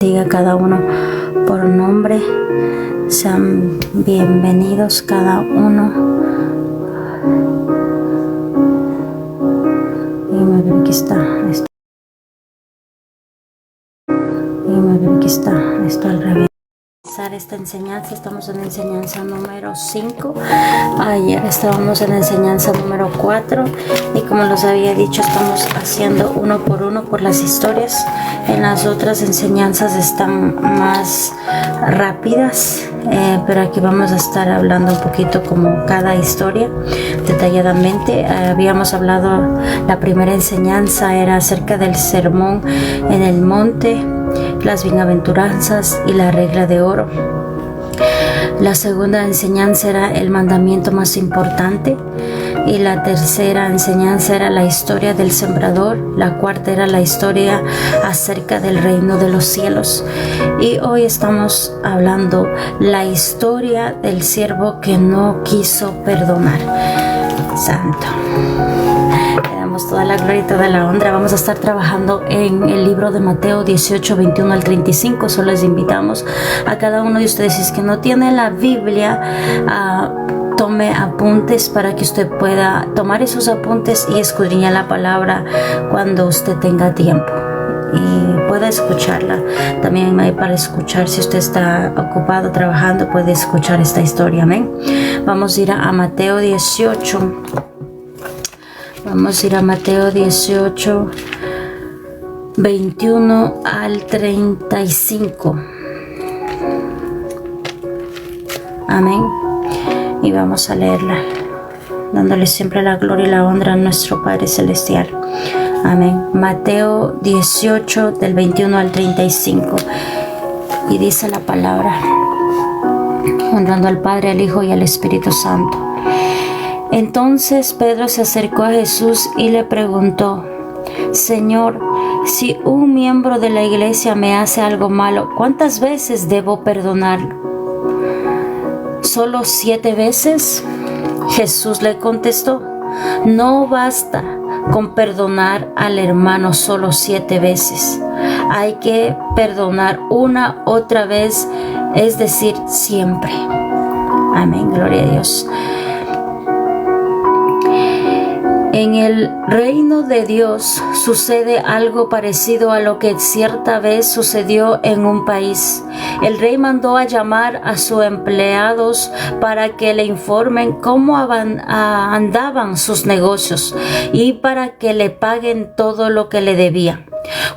bendiga a cada uno por nombre. Sean bienvenidos cada uno. Y me ver aquí está. Y me ver aquí está. Esto al revés. Esta enseñanza, estamos en enseñanza número 5. Ayer estábamos en enseñanza número 4 y como les había dicho, estamos haciendo uno por las historias. En las otras enseñanzas están más rápidas, pero aquí vamos a estar hablando un poquito como cada historia detalladamente. Habíamos hablado, la primera enseñanza era acerca del sermón en el monte, las bienaventuranzas y la regla de oro. La segunda enseñanza era el mandamiento más importante y la tercera enseñanza era la historia del sembrador. La cuarta era la historia acerca del reino de los cielos, y hoy estamos hablando la historia del siervo que no quiso perdonar. Santo, toda la gloria y toda la honra. Vamos a estar trabajando en el libro de Mateo 18, 21 al 35. Solo les invitamos a cada uno de ustedes, si es que no tiene la Biblia, tome apuntes para que usted pueda tomar esos apuntes y escudriñar la palabra cuando usted tenga tiempo y pueda escucharla. También hay para escuchar, si usted está ocupado trabajando, puede escuchar esta historia. Amén. Vamos a ir a Mateo 18. Vamos a ir a Mateo 18, 21 al 35. Amén. Y vamos a leerla, dándole siempre la gloria y la honra a nuestro Padre Celestial. Amén. Mateo 18, del 21 al 35. Y dice la palabra, honrando al Padre, al Hijo y al Espíritu Santo. Entonces Pedro se acercó a Jesús y le preguntó: Señor, si un miembro de la iglesia me hace algo malo, ¿cuántas veces debo perdonar? ¿Solo 7 veces? Jesús le contestó: no basta con perdonar al hermano solo 7 veces. Hay que perdonar una otra vez, es decir, siempre. Amén, gloria a Dios. En el reino de Dios sucede algo parecido a lo que cierta vez sucedió en un país. El rey mandó a llamar a sus empleados para que le informen cómo andaban sus negocios y para que le paguen todo lo que le debía.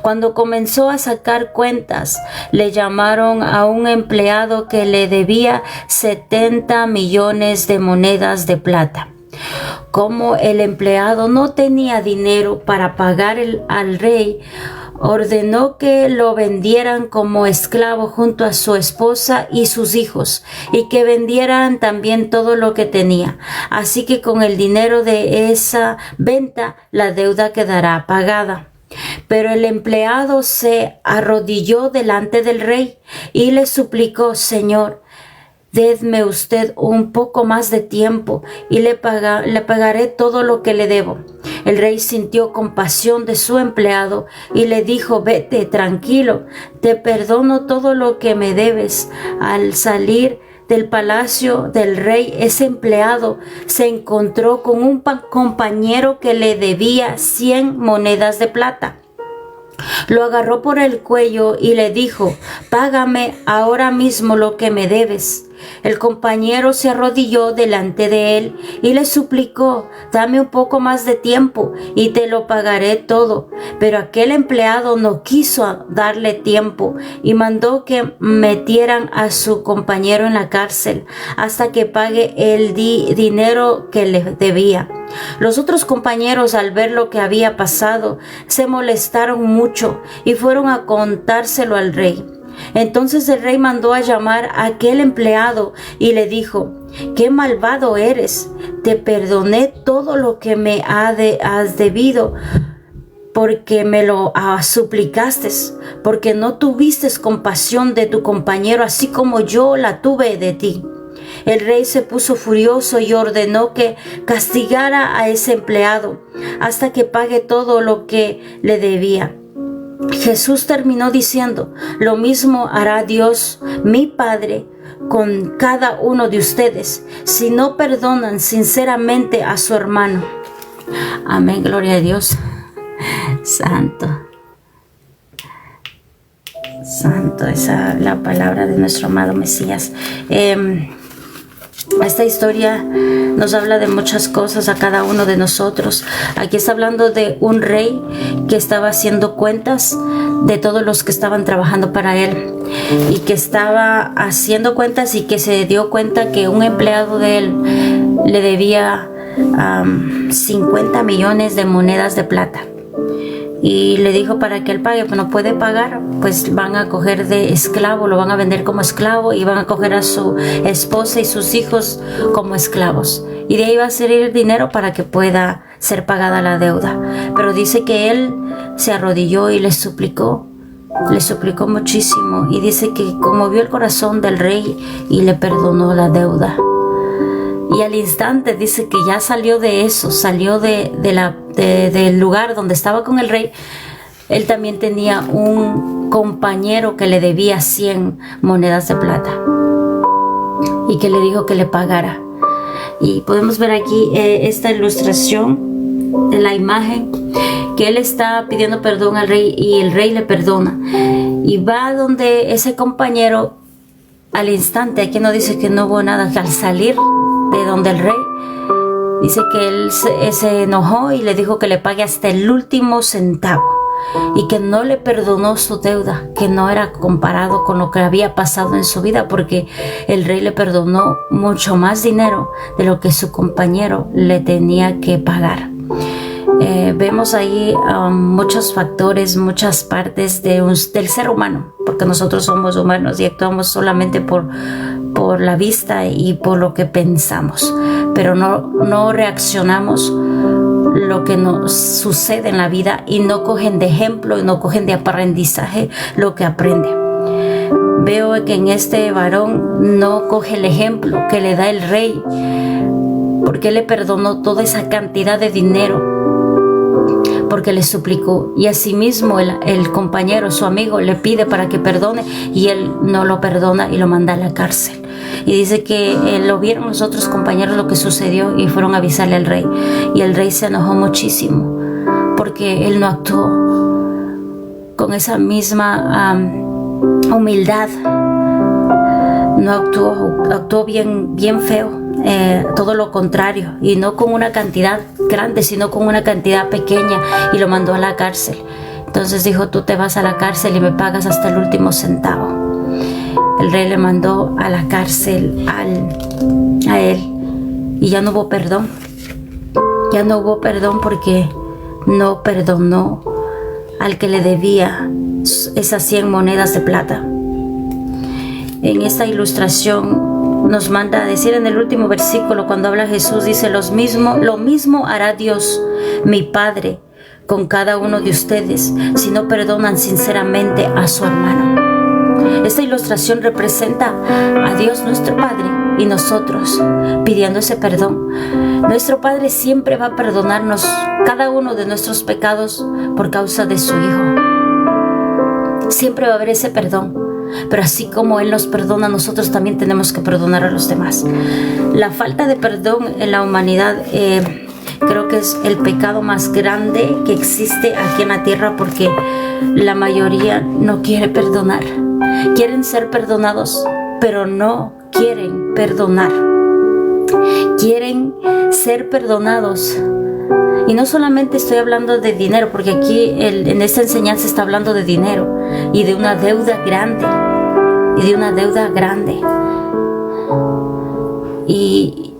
Cuando comenzó a sacar cuentas, le llamaron a un empleado que le debía 70 millones de monedas de plata. Como el empleado no tenía dinero para pagar al rey, ordenó que lo vendieran como esclavo junto a su esposa y sus hijos, y que vendieran también todo lo que tenía. Así que con el dinero de esa venta, la deuda quedará pagada. Pero el empleado se arrodilló delante del rey y le suplicó: Señor, dedme usted un poco más de tiempo y le pagaré todo lo que le debo. El rey sintió compasión de su empleado y le dijo: vete tranquilo, te perdono todo lo que me debes. Al salir del palacio del rey, ese empleado se encontró con un compañero que le debía 100 monedas de plata. Lo agarró por el cuello y le dijo: págame ahora mismo lo que me debes. El compañero se arrodilló delante de él y le suplicó: dame un poco más de tiempo y te lo pagaré todo. Pero aquel empleado no quiso darle tiempo y mandó que metieran a su compañero en la cárcel hasta que pague el dinero que le debía. Los otros compañeros, al ver lo que había pasado, se molestaron mucho y fueron a contárselo al rey. Entonces el rey mandó a llamar a aquel empleado y le dijo: ¡qué malvado eres! Te perdoné todo lo que me has debido, porque me lo suplicaste, porque no tuviste compasión de tu compañero, así como yo la tuve de ti. El rey se puso furioso y ordenó que castigara a ese empleado hasta que pague todo lo que le debía. Jesús terminó diciendo, lo mismo hará Dios, mi Padre, con cada uno de ustedes, si no perdonan sinceramente a su hermano. Amén, gloria a Dios. Santo. Santo, esa es la palabra de nuestro amado Mesías. Esta historia nos habla de muchas cosas a cada uno de nosotros. Aquí está hablando de un rey que estaba haciendo cuentas de todos los que estaban trabajando para él, y que estaba haciendo cuentas y que se dio cuenta que un empleado de él le debía 50 millones de monedas de plata. Y le dijo para que él pague, pero no puede pagar, pues van a coger de esclavo, lo van a vender como esclavo y van a coger a su esposa y sus hijos como esclavos. Y de ahí va a salir dinero para que pueda ser pagada la deuda. Pero dice que él se arrodilló y le suplicó muchísimo. Y dice que conmovió el corazón del rey y le perdonó la deuda. Y al instante dice que ya salió de eso, salió del lugar donde estaba con el rey. Él también tenía un compañero que le debía 100 monedas de plata y que le dijo que le pagara. Y podemos ver aquí esta ilustración de la imagen, que él está pidiendo perdón al rey y el rey le perdona. Y va donde ese compañero al instante. Aquí no dice que no hubo nada, que al salir de donde el rey, dice que él se enojó y le dijo que le pague hasta el último centavo y que no le perdonó su deuda, que no era comparado con lo que había pasado en su vida, porque el rey le perdonó mucho más dinero de lo que su compañero le tenía que pagar. Vemos ahí muchos factores, muchas partes del ser humano, porque nosotros somos humanos y actuamos solamente por la vista y por lo que pensamos, pero no reaccionamos lo que nos sucede en la vida y no cogen de ejemplo y no cogen de aprendizaje lo que aprende. Veo que en este varón no coge el ejemplo que le da el rey, porque le perdonó toda esa cantidad de dinero, porque le suplicó, y asimismo el compañero, su amigo, le pide para que perdone y él no lo perdona y lo manda a la cárcel. Y dice que lo vieron los otros compañeros lo que sucedió y fueron a avisarle al rey, y el rey se enojó muchísimo porque él no actuó con esa misma humildad, no actuó bien feo. Todo lo contrario, y no con una cantidad grande, sino con una cantidad pequeña, y lo mandó a la cárcel. Entonces dijo, tú te vas a la cárcel y me pagas hasta el último centavo. El rey le mandó a la cárcel a él, y ya no hubo perdón. Ya no hubo perdón porque no perdonó al que le debía esas 100 monedas de plata. En esta ilustración nos manda a decir en el último versículo, cuando habla Jesús, dice, lo mismo hará Dios, mi Padre, con cada uno de ustedes, si no perdonan sinceramente a su hermano. Esta ilustración representa a Dios nuestro Padre y nosotros pidiendo ese perdón. Nuestro Padre siempre va a perdonarnos cada uno de nuestros pecados por causa de su Hijo. Siempre va a haber ese perdón. Pero así como Él nos perdona, nosotros también tenemos que perdonar a los demás. La falta de perdón en la humanidad creo que es el pecado más grande que existe aquí en la tierra, porque la mayoría no quiere perdonar. Quieren ser perdonados, pero no quieren perdonar. Quieren ser perdonados. Y no solamente estoy hablando de dinero, porque aquí en esta enseñanza está hablando de dinero y de una deuda grande. Y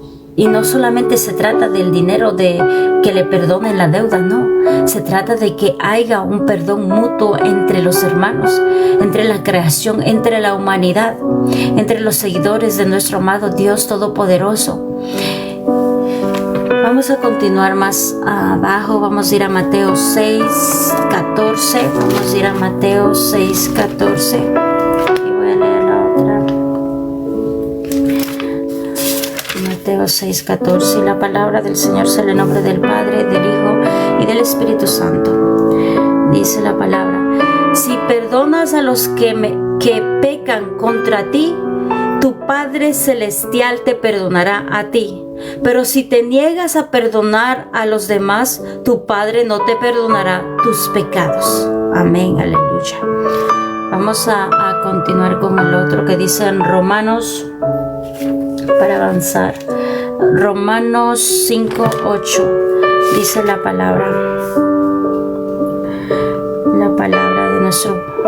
no solamente se trata del dinero, de que le perdonen la deuda, no. Se trata de que haya un perdón mutuo entre los hermanos, entre la creación, entre la humanidad, entre los seguidores de nuestro amado Dios Todopoderoso. Vamos a continuar más abajo, vamos a ir a Mateo 6:14, vamos a ir a Mateo 6:14, y voy a leer la otra. Mateo 6:14, y la palabra del Señor sea en el nombre del Padre, del Hijo y del Espíritu Santo. Dice la palabra, Si perdonas a los que pecan contra ti, tu Padre Celestial te perdonará a ti. Pero si te niegas a perdonar a los demás, tu Padre no te perdonará tus pecados. Amén, aleluya. Vamos a continuar con el otro que dice en Romanos, para avanzar. Romanos 5:8 dice la palabra de nuestro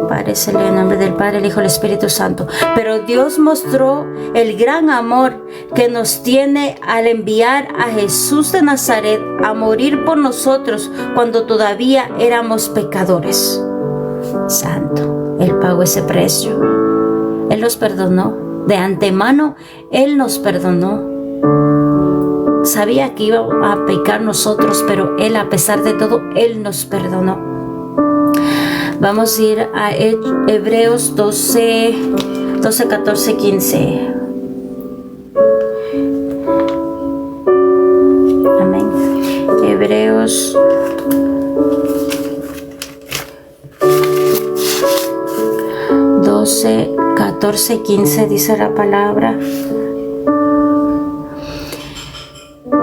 Padre, se lee en nombre del Padre, el Hijo y el Espíritu Santo. Pero Dios mostró el gran amor que nos tiene al enviar a Jesús de Nazaret a morir por nosotros cuando todavía éramos pecadores. Santo, Él pagó ese precio. Él nos perdonó. De antemano, Él nos perdonó. Sabía que iba a pecar nosotros, pero Él, a pesar de todo, Él nos perdonó. Vamos a ir a Hebreos 12, 14, 15. Amén. Hebreos 12, 14, 15 dice la palabra.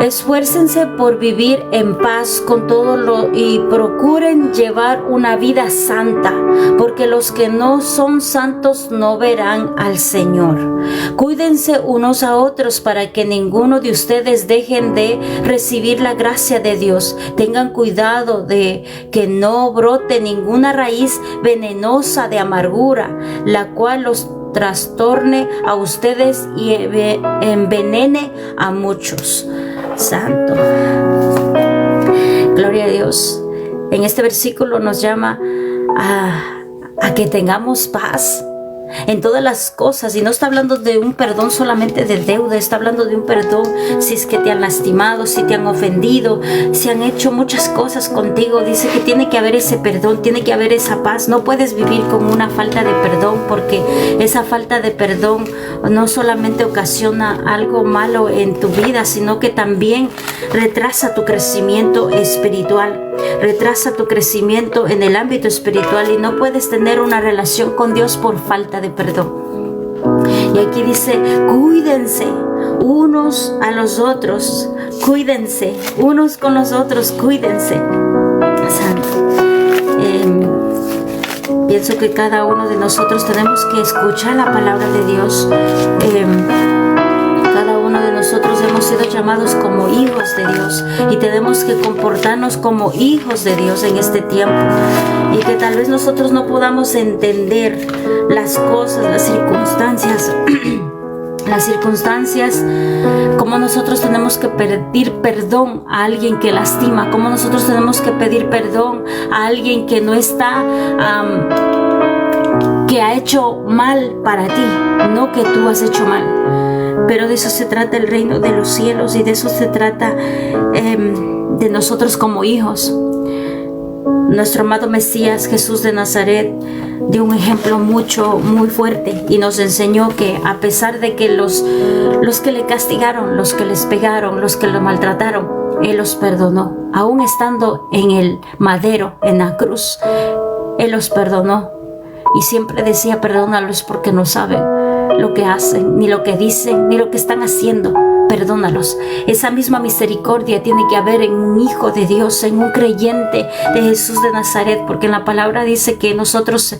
Esfuércense por vivir en paz con todo y procuren llevar una vida santa, porque los que no son santos no verán al Señor. Cuídense unos a otros para que ninguno de ustedes dejen de recibir la gracia de Dios. Tengan cuidado de que no brote ninguna raíz venenosa de amargura, la cual los trastorne a ustedes y envenene a muchos. Santo. Gloria a Dios. En este versículo nos llama a que tengamos paz en todas las cosas, y no está hablando de un perdón solamente de deuda, está hablando de un perdón si es que te han lastimado, si te han ofendido, si han hecho muchas cosas contigo. Dice que tiene que haber ese perdón, tiene que haber esa paz. No puedes vivir con una falta de perdón, porque esa falta de perdón no solamente ocasiona algo malo en tu vida, sino que también retrasa tu crecimiento espiritual, retrasa tu crecimiento en el ámbito espiritual, y no puedes tener una relación con Dios por falta de perdón. Y aquí dice: cuídense unos a los otros, cuídense unos con los otros, cuídense. Santo. Pienso que cada uno de nosotros tenemos que escuchar la palabra de Dios. Cada uno de nosotros hemos sido llamados como hijos de Dios, y tenemos que comportarnos como hijos de Dios en este tiempo. Y que tal vez nosotros no podamos entender las cosas, las circunstancias, como nosotros tenemos que pedir perdón a alguien que lastima, como nosotros tenemos que pedir perdón a alguien que no está, que ha hecho mal para ti, no que tú has hecho mal. Pero de eso se trata el reino de los cielos, y de eso se trata de nosotros como hijos. Nuestro amado Mesías, Jesús de Nazaret, dio un ejemplo muy fuerte, y nos enseñó que a pesar de que los que le castigaron, los que les pegaron, los que lo maltrataron, Él los perdonó. Aún estando en el madero, en la cruz, Él los perdonó. Y siempre decía: perdónalos porque no saben lo que hacen, ni lo que dicen, ni lo que están haciendo. Perdónalos. Esa misma misericordia tiene que haber en un hijo de Dios, en un creyente de Jesús de Nazaret, porque en la palabra dice que nosotros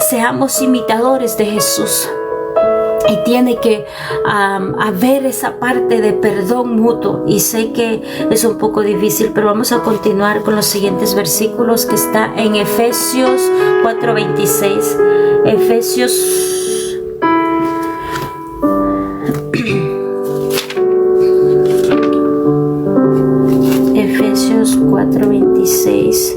seamos imitadores de Jesús. Y tiene que haber esa parte de perdón mutuo. Y sé que es un poco difícil, pero vamos a continuar con los siguientes versículos, que está en Efesios 4:26. Efesios 4:26.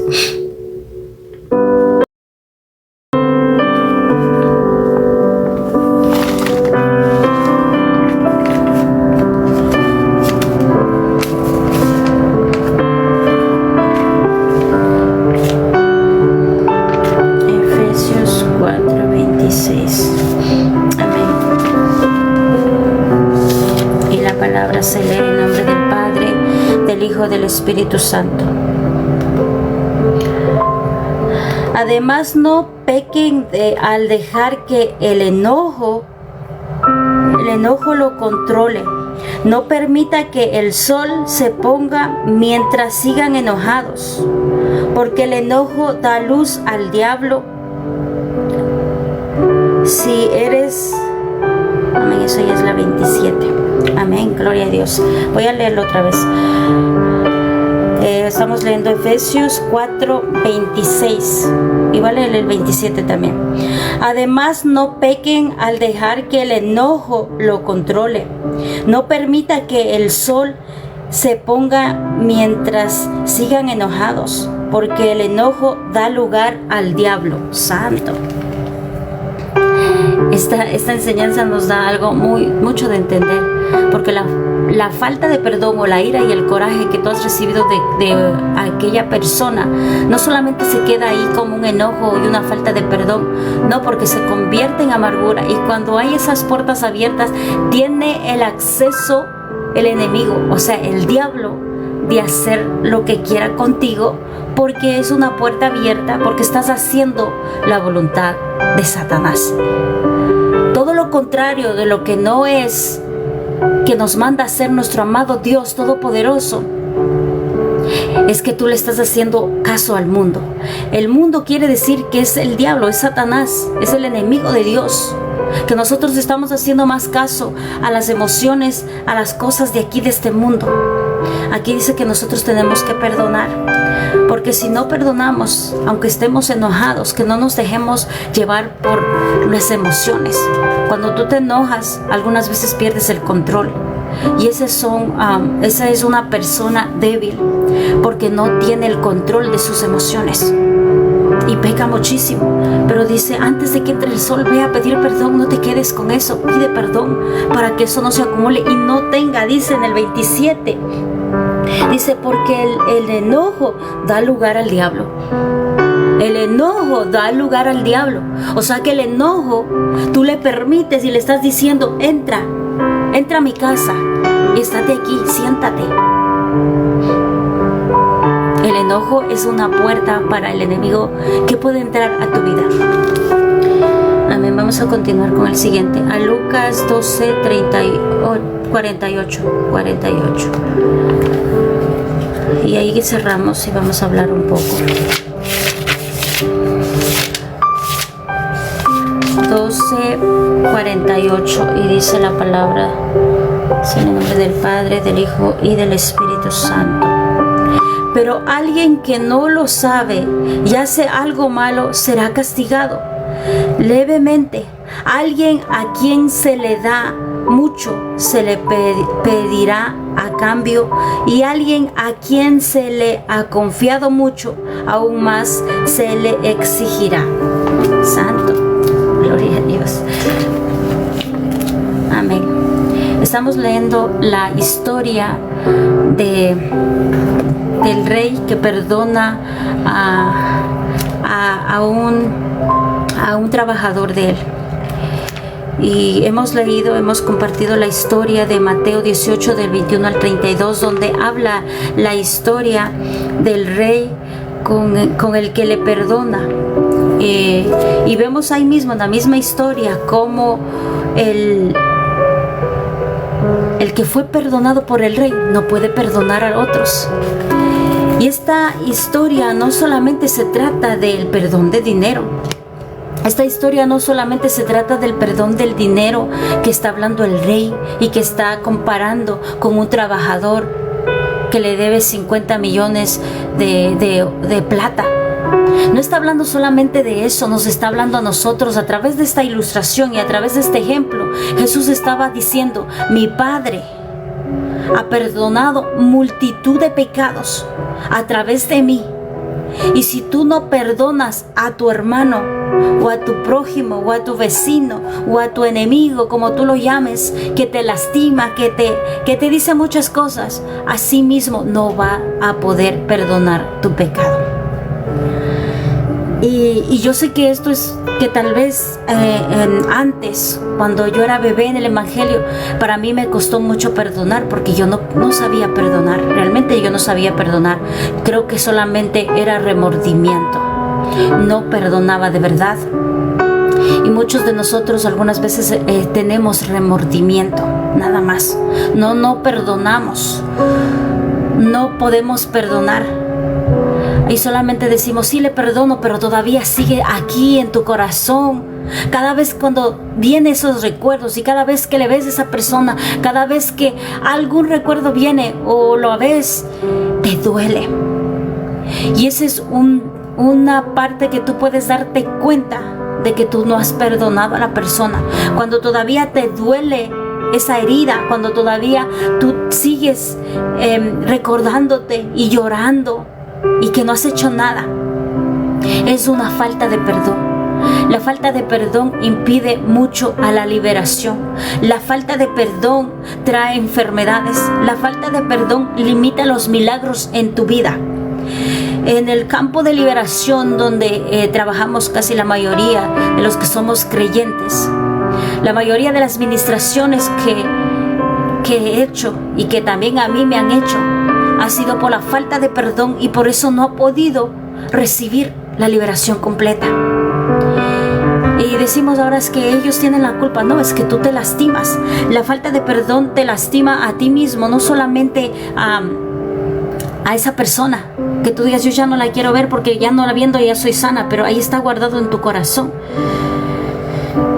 Efesios 4:26. Amén. Y la palabra se lee en nombre del Padre, del Hijo, del Espíritu Santo. Además, no pequen al dejar que el enojo lo controle. No permita que el sol se ponga mientras sigan enojados, porque el enojo da luz al diablo. Si eres... Amén, eso ya es la 27. Amén, gloria a Dios. Voy a leerlo otra vez. Estamos leyendo Efesios 4:26 y voy a leer el 27 también. Además, no pequen al dejar que el enojo lo controle. No permita que el sol se ponga mientras sigan enojados, porque el enojo da lugar al diablo. Santo. Esta enseñanza nos da algo mucho de entender, porque la falta de perdón o la ira y el coraje que tú has recibido de aquella persona no solamente se queda ahí como un enojo y una falta de perdón, no, porque se convierte en amargura, y cuando hay esas puertas abiertas tiene el acceso el enemigo, o sea el diablo, de hacer lo que quiera contigo, porque es una puerta abierta, porque estás haciendo la voluntad de Satanás. Todo lo contrario de lo que no es que nos manda a hacer nuestro amado Dios Todopoderoso, es que tú le estás haciendo caso al mundo. El mundo quiere decir que es el diablo, es Satanás, es el enemigo de Dios. Que nosotros estamos haciendo más caso a las emociones, a las cosas de aquí, de este mundo. Aquí dice que nosotros tenemos que perdonar, porque si no perdonamos, aunque estemos enojados, que no nos dejemos llevar por las emociones. Cuando tú te enojas, algunas veces pierdes el control, y esa es una persona débil, porque no tiene el control de sus emociones y peca muchísimo. Pero dice, antes de que entre el sol, ve a pedir perdón, no te quedes con eso, pide perdón para que eso no se acumule y no tenga, dice en el 27, dice, porque el enojo da lugar al diablo. El enojo da lugar al diablo. O sea que el enojo, tú le permites y le estás diciendo, entra a mi casa y estate aquí, siéntate. El enojo es una puerta para el enemigo que puede entrar a tu vida. Amén. Vamos a continuar con el siguiente. A Lucas 12, 48. Y ahí cerramos y vamos a hablar un poco. 12:48, y dice la palabra, en el nombre del Padre, del Hijo y del Espíritu Santo. Pero alguien que no lo sabe y hace algo malo será castigado levemente. Alguien a quien se le da mucho se le pedirá a cambio, y alguien a quien se le ha confiado mucho, aún más se le exigirá. Santo, gloria a Dios. Amén. Estamos leyendo la historia del rey que perdona a un trabajador de él. Y hemos compartido la historia de Mateo 18 del 21 al 32, donde habla la historia del rey con el que le perdona. Y vemos ahí mismo, en la misma historia, cómo el que fue perdonado por el rey no puede perdonar a otros. Y esta historia no solamente se trata del perdón de dinero. Esta historia no solamente se trata del perdón del dinero que está hablando el rey y que está comparando con un trabajador que le debe 50 millones de plata. No está hablando solamente de eso, nos está hablando a nosotros a través de esta ilustración y a través de este ejemplo. Jesús estaba diciendo, mi Padre ha perdonado multitud de pecados a través de mí. Y si tú no perdonas a tu hermano o a tu prójimo o a tu vecino o a tu enemigo, como tú lo llames, que te lastima, que te dice muchas cosas, así mismo no va a poder perdonar tu pecado. Y yo sé que esto es que tal vez antes, cuando yo era bebé en el Evangelio, para mí me costó mucho perdonar, porque yo no sabía perdonar. Realmente yo no sabía perdonar. Creo que solamente era remordimiento. no perdonaba de verdad. Y muchos de nosotros algunas veces tenemos remordimiento, nada más. No perdonamos, no podemos perdonar. Y solamente decimos, sí le perdono, pero todavía sigue aquí en tu corazón. Cada vez cuando vienen esos recuerdos y cada vez que le ves a esa persona, cada vez que algún recuerdo viene o lo ves, te duele. Y esa es una parte que tú puedes darte cuenta de que tú no has perdonado a la persona. Cuando todavía te duele esa herida, cuando todavía tú sigues recordándote y llorando y que no has hecho nada, es una falta de perdón. La falta de perdón impide mucho a la liberación. La falta de perdón trae enfermedades. La falta de perdón limita los milagros en tu vida. En el campo de liberación donde trabajamos casi la mayoría de los que somos creyentes, la mayoría de las ministraciones que he hecho y que también a mí me han hecho ha sido por la falta de perdón, y por eso no ha podido recibir la liberación completa. Y decimos ahora es que ellos tienen la culpa. No, es que tú te lastimas. La falta de perdón te lastima a ti mismo, no solamente a esa persona que tú digas yo ya no la quiero ver porque ya no la viendo ya soy sana, pero ahí está guardado en tu corazón.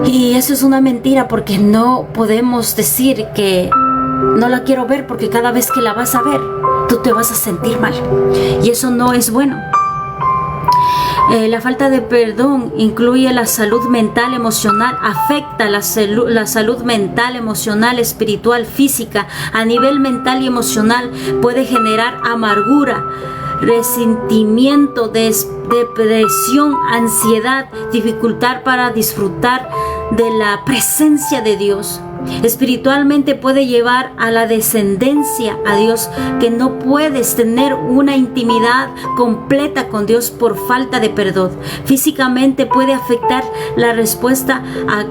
Y eso es una mentira, porque no podemos decir que no la quiero ver, porque cada vez que la vas a ver tú te vas a sentir mal, y eso no es bueno. La falta de perdón incluye la salud mental, emocional, afecta la salud mental, emocional, espiritual, física. A nivel mental y emocional puede generar amargura, resentimiento, depresión, ansiedad, dificultad para disfrutar de la presencia de Dios. Espiritualmente puede llevar a la descendencia a Dios, que no puedes tener una intimidad completa con Dios por falta de perdón. Físicamente puede afectar la respuesta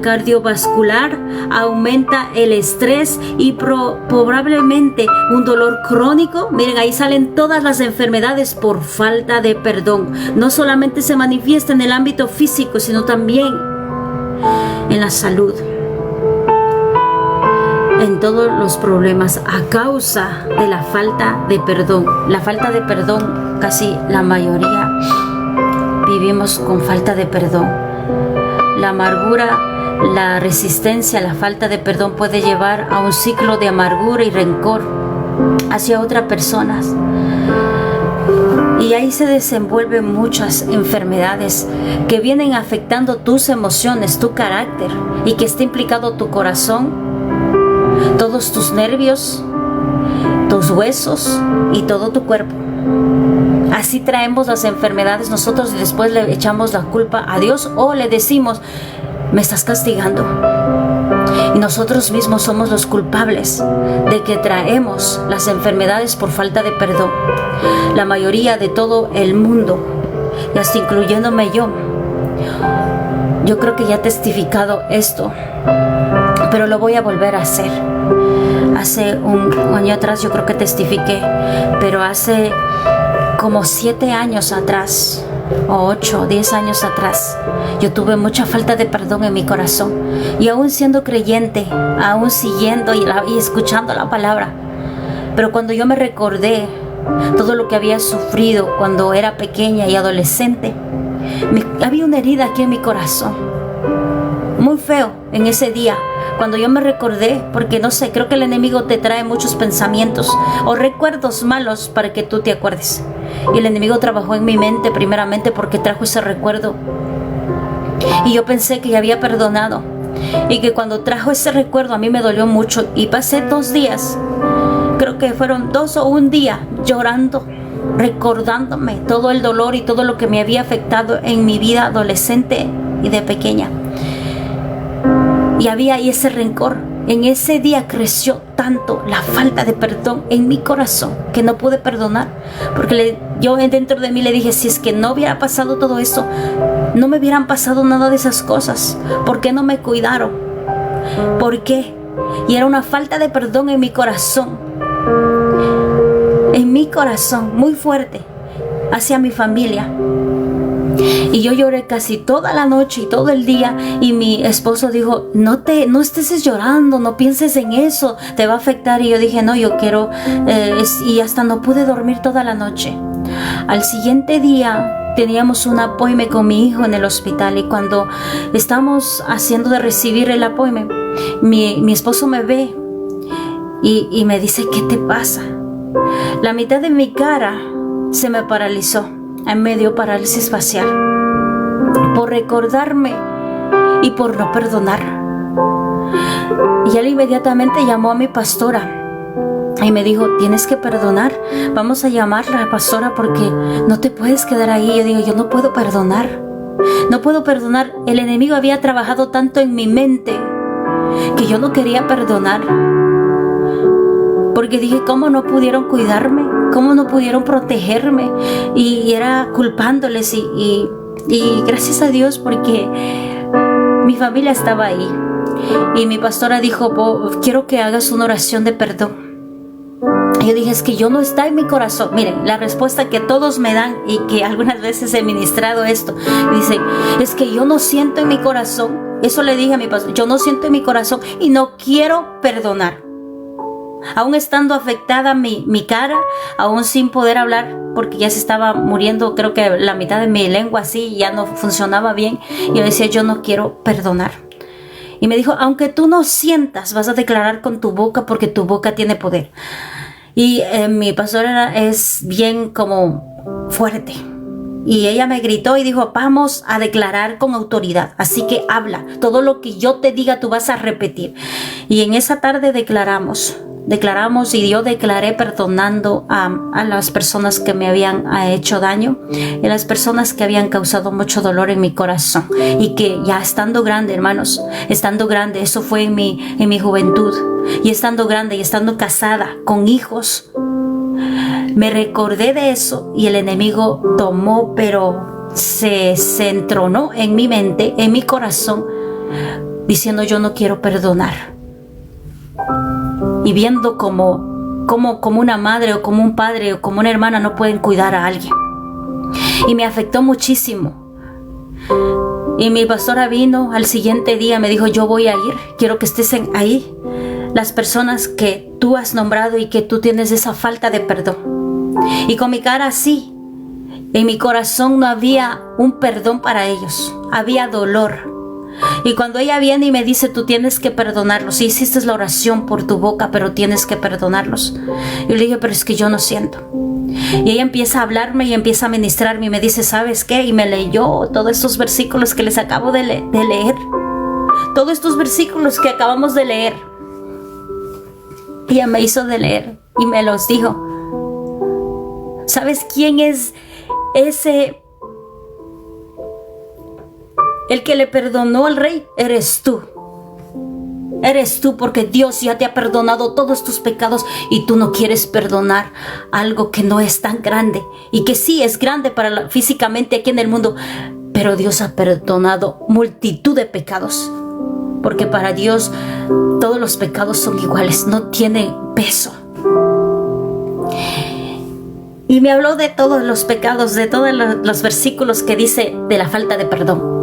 cardiovascular, aumenta el estrés y probablemente un dolor crónico. Miren, ahí salen todas las enfermedades por falta de perdón. No solamente se manifiesta en el ámbito físico, sino también en la salud, en todos los problemas a causa de la falta de perdón. La falta de perdón, casi la mayoría vivimos con falta de perdón. La amargura, la resistencia a la falta de perdón puede llevar a un ciclo de amargura y rencor hacia otras personas. Y ahí se desenvuelven muchas enfermedades que vienen afectando tus emociones, tu carácter, y que está implicado tu corazón, todos tus nervios, tus huesos y todo tu cuerpo. Así traemos las enfermedades nosotros, y después le echamos la culpa a Dios, o le decimos, me estás castigando. Y nosotros mismos somos los culpables de que traemos las enfermedades por falta de perdón. La mayoría de todo el mundo, y hasta incluyéndome yo creo que ya he testificado esto, pero lo voy a volver a hacer. Hace un año atrás yo creo que testifiqué, pero hace como 7 años atrás, o 8 o 10 años atrás, yo tuve mucha falta de perdón en mi corazón. Y aún siendo creyente, aún siguiendo y escuchando la palabra, pero cuando yo me recordé todo lo que había sufrido cuando era pequeña y adolescente, había una herida aquí en mi corazón, muy feo en ese día. Cuando yo me recordé, porque no sé, creo que el enemigo te trae muchos pensamientos o recuerdos malos para que tú te acuerdes. Y el enemigo trabajó en mi mente primeramente porque trajo ese recuerdo. Y yo pensé que ya había perdonado. Y que cuando trajo ese recuerdo a mí me dolió mucho. Y pasé 2 días, creo que fueron 2 o 1 día, llorando, recordándome todo el dolor y todo lo que me había afectado en mi vida adolescente y de pequeña. Y había ahí ese rencor. En ese día creció tanto la falta de perdón en mi corazón que no pude perdonar. Porque yo dentro de mí le dije, si es que no hubiera pasado todo eso, no me hubieran pasado nada de esas cosas. ¿Por qué no me cuidaron? ¿Por qué? Y era una falta de perdón en mi corazón. En mi corazón, muy fuerte, hacia mi familia. Y yo lloré casi toda la noche y todo el día, y mi esposo dijo, no estés llorando, no pienses en eso, te va a afectar. Y yo dije, no, yo quiero, y hasta no pude dormir toda la noche. Al siguiente día teníamos un appointment con mi hijo en el hospital, y cuando estamos haciendo de recibir el appointment, mi esposo me ve y me dice, ¿qué te pasa? La mitad de mi cara se me paralizó. Me dio parálisis facial por recordarme y por no perdonar. Y él inmediatamente llamó a mi pastora y me dijo, tienes que perdonar, vamos a llamarla, pastora, porque no te puedes quedar ahí. Yo digo, yo no puedo perdonar, no puedo perdonar. El enemigo había trabajado tanto en mi mente que yo no quería perdonar, porque dije, ¿cómo no pudieron cuidarme? ¿Cómo no pudieron protegerme? Y era culpándoles, y gracias a Dios, porque mi familia estaba ahí. Y mi pastora dijo, quiero que hagas una oración de perdón. Y yo dije, es que yo no está en mi corazón. Miren, la respuesta que todos me dan, y que algunas veces he ministrado esto, dicen, es que yo no siento en mi corazón. Eso le dije a mi pastor, yo no siento en mi corazón y no quiero perdonar. Aún estando afectada mi cara, aún sin poder hablar, porque ya se estaba muriendo, creo que la mitad de mi lengua así, ya no funcionaba bien. Y yo decía, yo no quiero perdonar. Y me dijo, aunque tú no sientas, vas a declarar con tu boca, porque tu boca tiene poder. Y mi pastora es bien como fuerte. Y ella me gritó y dijo, vamos a declarar con autoridad, así que habla, todo lo que yo te diga tú vas a repetir. Y en esa tarde declaramos, y yo declaré perdonando a las personas que me habían hecho daño, y a las personas que habían causado mucho dolor en mi corazón, y que ya estando grande, hermanos, estando grande, eso fue en mi juventud, y estando grande y estando casada con hijos, me recordé de eso, y el enemigo tomó, pero se entronó en mi mente, en mi corazón, diciendo, yo no quiero perdonar. Y viendo como una madre o como un padre o como una hermana no pueden cuidar a alguien. Y me afectó muchísimo. Y mi pastora vino al siguiente día, me dijo, yo voy a ir, quiero que estés ahí, las personas que tú has nombrado y que tú tienes esa falta de perdón. Y con mi cara así, en mi corazón no había un perdón para ellos, había dolor. Y cuando ella viene y me dice, tú tienes que perdonarlos, sí hiciste la oración por tu boca, pero tienes que perdonarlos. Yo le dije, pero es que yo no siento. Y ella empieza a hablarme y empieza a ministrarme y me dice, ¿sabes qué? Y me leyó todos estos versículos que les acabo de leer. Todos estos versículos que acabamos de leer. Ella me hizo de leer y me los dijo. ¿Sabes quién es ese? El que le perdonó al rey eres tú. Eres tú, porque Dios ya te ha perdonado todos tus pecados y tú no quieres perdonar algo que no es tan grande y que sí es grande físicamente aquí en el mundo, pero Dios ha perdonado multitud de pecados, porque para Dios todos los pecados son iguales, no tienen peso. Y me habló de todos los pecados, de todos los versículos que dice de la falta de perdón.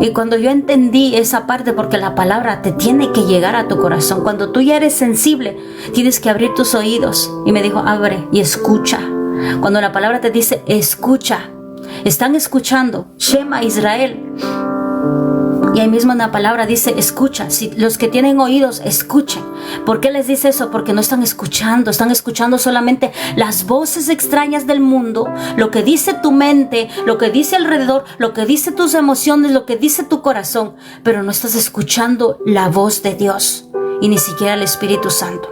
Y cuando yo entendí esa parte, porque la palabra te tiene que llegar a tu corazón, cuando tú ya eres sensible, tienes que abrir tus oídos. Y me dijo, abre y escucha. Cuando la palabra te dice, escucha, están escuchando, Shema Israel. Y ahí mismo en la palabra dice, escucha. Si los que tienen oídos, escuchen. ¿Por qué les dice eso? Porque no están escuchando solamente las voces extrañas del mundo, lo que dice tu mente, lo que dice alrededor, lo que dice tus emociones, lo que dice tu corazón, pero no estás escuchando la voz de Dios y ni siquiera el Espíritu Santo.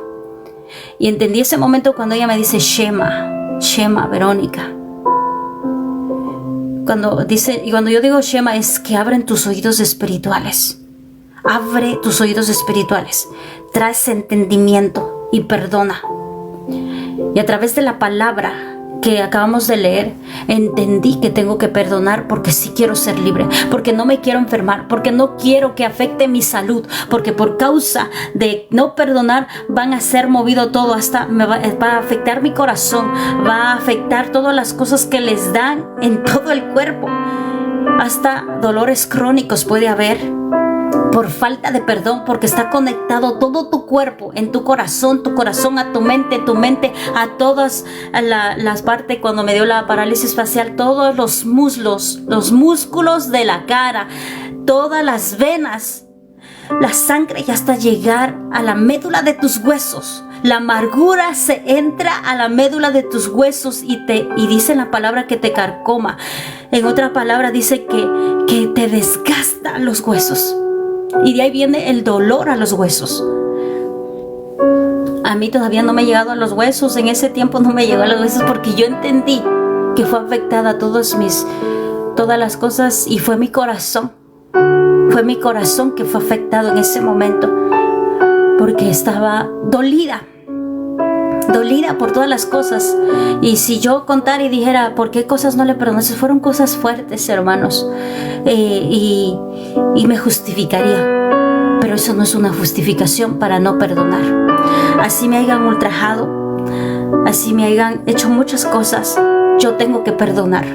Y entendí ese momento cuando ella me dice, Shema, Verónica. Cuando yo digo Shema, es que abren tus oídos espirituales. Abre tus oídos espirituales. Traes entendimiento y perdona. Y a través de la palabra que acabamos de leer, entendí que tengo que perdonar porque sí quiero ser libre, porque no me quiero enfermar, porque no quiero que afecte mi salud, porque por causa de no perdonar van a ser movido todo, hasta va a afectar mi corazón, va a afectar todas las cosas que les dan en todo el cuerpo, hasta dolores crónicos puede haber por falta de perdón, porque está conectado todo tu cuerpo, en tu corazón a tu mente a todas las partes. Cuando me dio la parálisis facial, todos los muslos, los músculos de la cara, todas las venas, la sangre, y hasta llegar a la médula de tus huesos. La amargura se entra a la médula de tus huesos y dice la palabra que te carcoma. En otra palabra dice que te desgasta los huesos. Y de ahí viene el dolor a los huesos. A mí todavía no me ha llegado a los huesos. En ese tiempo no me llegó a los huesos porque yo entendí que fue afectada todas las cosas, y fue mi corazón. Fue mi corazón que fue afectado en ese momento, porque estaba dolida por todas las cosas. Y si yo contara y dijera por qué cosas no le perdoné, fueron cosas fuertes, hermanos, y me justificaría, pero eso no es una justificación para no perdonar. Así me hayan ultrajado, así me hayan hecho muchas cosas, yo tengo que perdonar,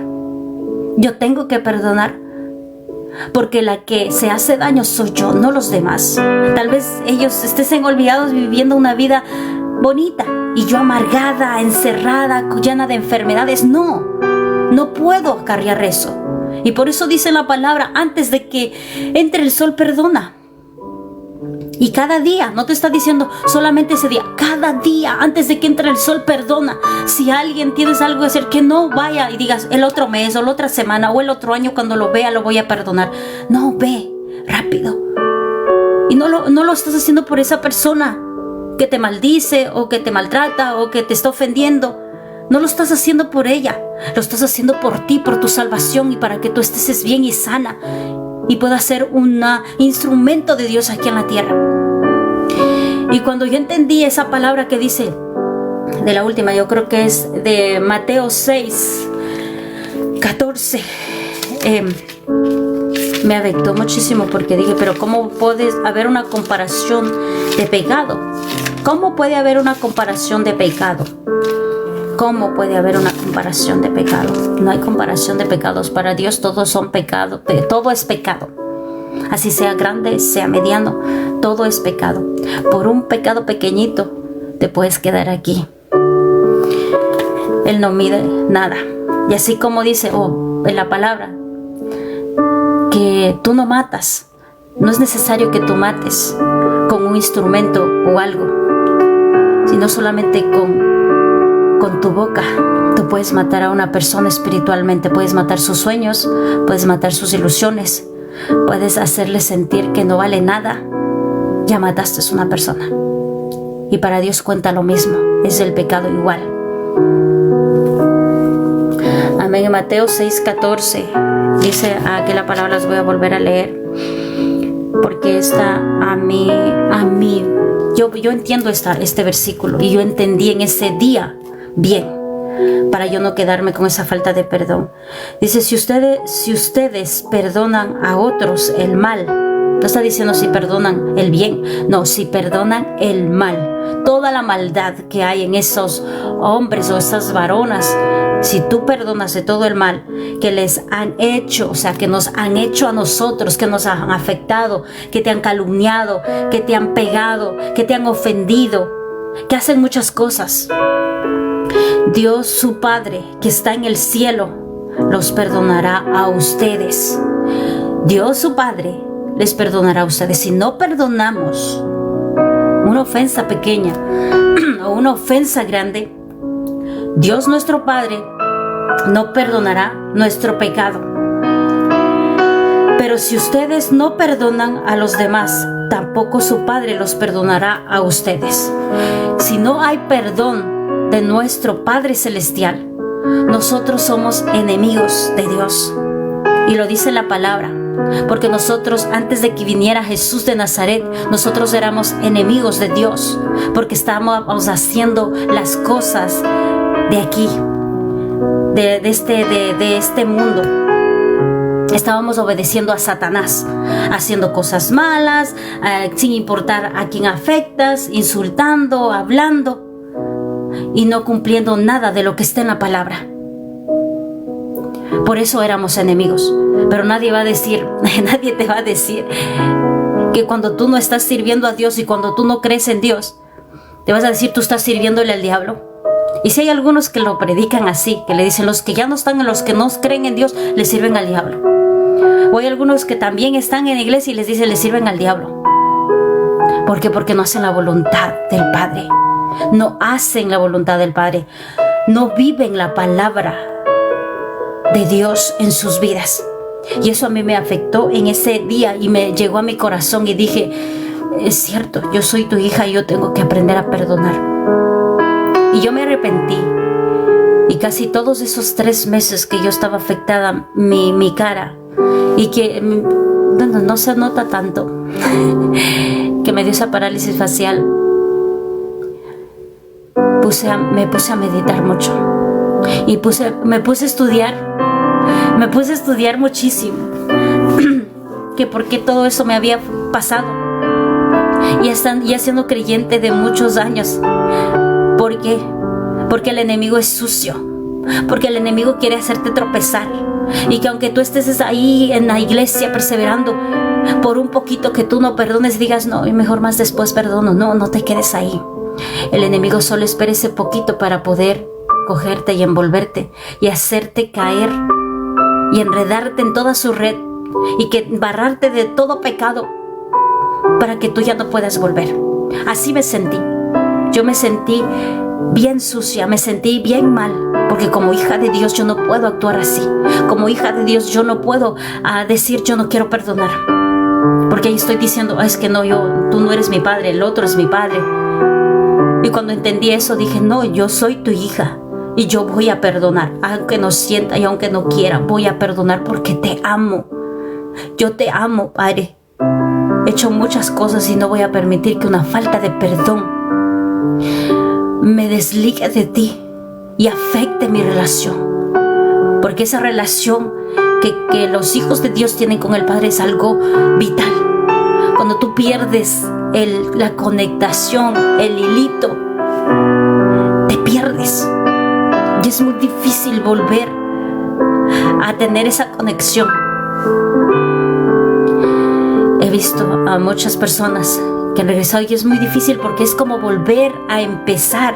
porque la que se hace daño soy yo, no los demás. Tal vez ellos estén olvidados viviendo una vida bonita y yo amargada, encerrada, llena de enfermedades. No puedo acarrear eso. Y por eso dice la palabra, antes de que entre el sol, perdona. Y cada día, no te está diciendo solamente ese día, cada día antes de que entre el sol, perdona. Si alguien tienes algo que hacer, que no vaya y digas el otro mes o la otra semana o el otro año, cuando lo vea lo voy a perdonar. No, ve rápido. Y no lo estás haciendo por esa persona que te maldice o que te maltrata o que te está ofendiendo. No lo estás haciendo por ella, lo estás haciendo por ti, por tu salvación, y para que tú estés bien y sana y puedas ser un instrumento de Dios aquí en la tierra. Y cuando yo entendí esa palabra que dice, de la última, yo creo que es de Mateo 6:14, me afectó muchísimo, porque dije, pero ¿cómo puede haber una comparación de pecado? ¿Cómo puede haber una comparación de pecado? ¿Cómo puede haber una comparación de pecado? No hay comparación de pecados. Para Dios todos son pecados, todo es pecado. Así sea grande, sea mediano, todo es pecado. Por un pecado pequeñito te puedes quedar aquí. Él no mide nada. Y así como dice en la palabra, que tú no matas. No es necesario que tú mates con un instrumento o algo, sino solamente con tu boca. Tú puedes matar a una persona espiritualmente, puedes matar sus sueños, puedes matar sus ilusiones, puedes hacerle sentir que no vale nada. Ya mataste a una persona. Y para Dios cuenta lo mismo, es el pecado igual. Amén. En Mateo 6:14 dice, que la palabra las voy a volver a leer, porque esta a mí yo entiendo este versículo, y yo entendí en ese día bien, para yo no quedarme con esa falta de perdón. Dice, si ustedes perdonan a otros el mal, no está diciendo si perdonan el bien, no, si perdonan el mal, toda la maldad que hay en esos hombres o esas varonas. Si tú perdonas de todo el mal que les han hecho, o sea, que nos han hecho a nosotros, que nos han afectado, que te han calumniado, que te han pegado, que te han ofendido, que hacen muchas cosas, Dios su Padre que está en el cielo los perdonará a ustedes. Dios su Padre les perdonará a ustedes. Si no perdonamos una ofensa pequeña o una ofensa grande, Dios nuestro Padre no perdonará nuestro pecado. Pero si ustedes no perdonan a los demás, tampoco su Padre los perdonará a ustedes. Si no hay perdón de nuestro Padre Celestial, nosotros somos enemigos de Dios. Y lo dice la palabra, porque nosotros, antes de que viniera Jesús de Nazaret, nosotros éramos enemigos de Dios, porque estábamos haciendo las cosas de aquí. de este mundo. Estábamos obedeciendo a Satanás, haciendo cosas malas, sin importar a quién afectas, insultando, hablando y no cumpliendo nada de lo que está en la palabra. Por eso éramos enemigos. Pero nadie te va a decir que cuando tú no estás sirviendo a Dios y cuando tú no crees en Dios, te vas a decir tú estás sirviéndole al diablo. Y si hay algunos que lo predican así, que le dicen los que ya no están, los que no creen en Dios, le sirven al diablo. O hay algunos que también están en la iglesia y les dicen le sirven al diablo. ¿Por qué? Porque no hacen la voluntad del Padre. No hacen la voluntad del Padre. No viven la palabra de Dios en sus vidas. Y eso a mí me afectó en ese día y me llegó a mi corazón y dije, es cierto, yo soy tu hija y yo tengo que aprender a perdonar. Y yo me arrepentí. Y casi todos esos 3 meses que yo estaba afectada, mi cara, y que no se nota tanto, que me dio esa parálisis facial, me puse a meditar mucho. Y me puse a estudiar muchísimo que por qué todo eso me había pasado, y siendo creyente de muchos años. ¿Por qué? Porque el enemigo es sucio, porque el enemigo quiere hacerte tropezar, y que aunque tú estés ahí en la iglesia perseverando, por un poquito que tú no perdones, digas no, y mejor más después perdono. No te quedes ahí. El enemigo solo espera ese poquito para poder cogerte y envolverte y hacerte caer y enredarte en toda su red y que barrarte de todo pecado para que tú ya no puedas volver. Así me sentí. Yo me sentí bien sucia, me sentí bien mal, porque como hija de Dios yo no puedo actuar así. Como hija de Dios yo no puedo decir yo no quiero perdonar, porque ahí estoy diciendo es que no, tú no eres mi padre, el otro es mi padre. Y cuando entendí eso dije no, yo soy tu hija y yo voy a perdonar, aunque no sienta y aunque no quiera, voy a perdonar porque te amo. Yo te amo, Padre. He hecho muchas cosas y no voy a permitir que una falta de perdón me desligue de ti y afecte mi relación, porque esa relación que los hijos de Dios tienen con el Padre es algo vital. Cuando tú pierdes la conectación, el hilito, te pierdes y es muy difícil volver a tener esa conexión. He visto a muchas personas que han regresado y es muy difícil porque es como volver a empezar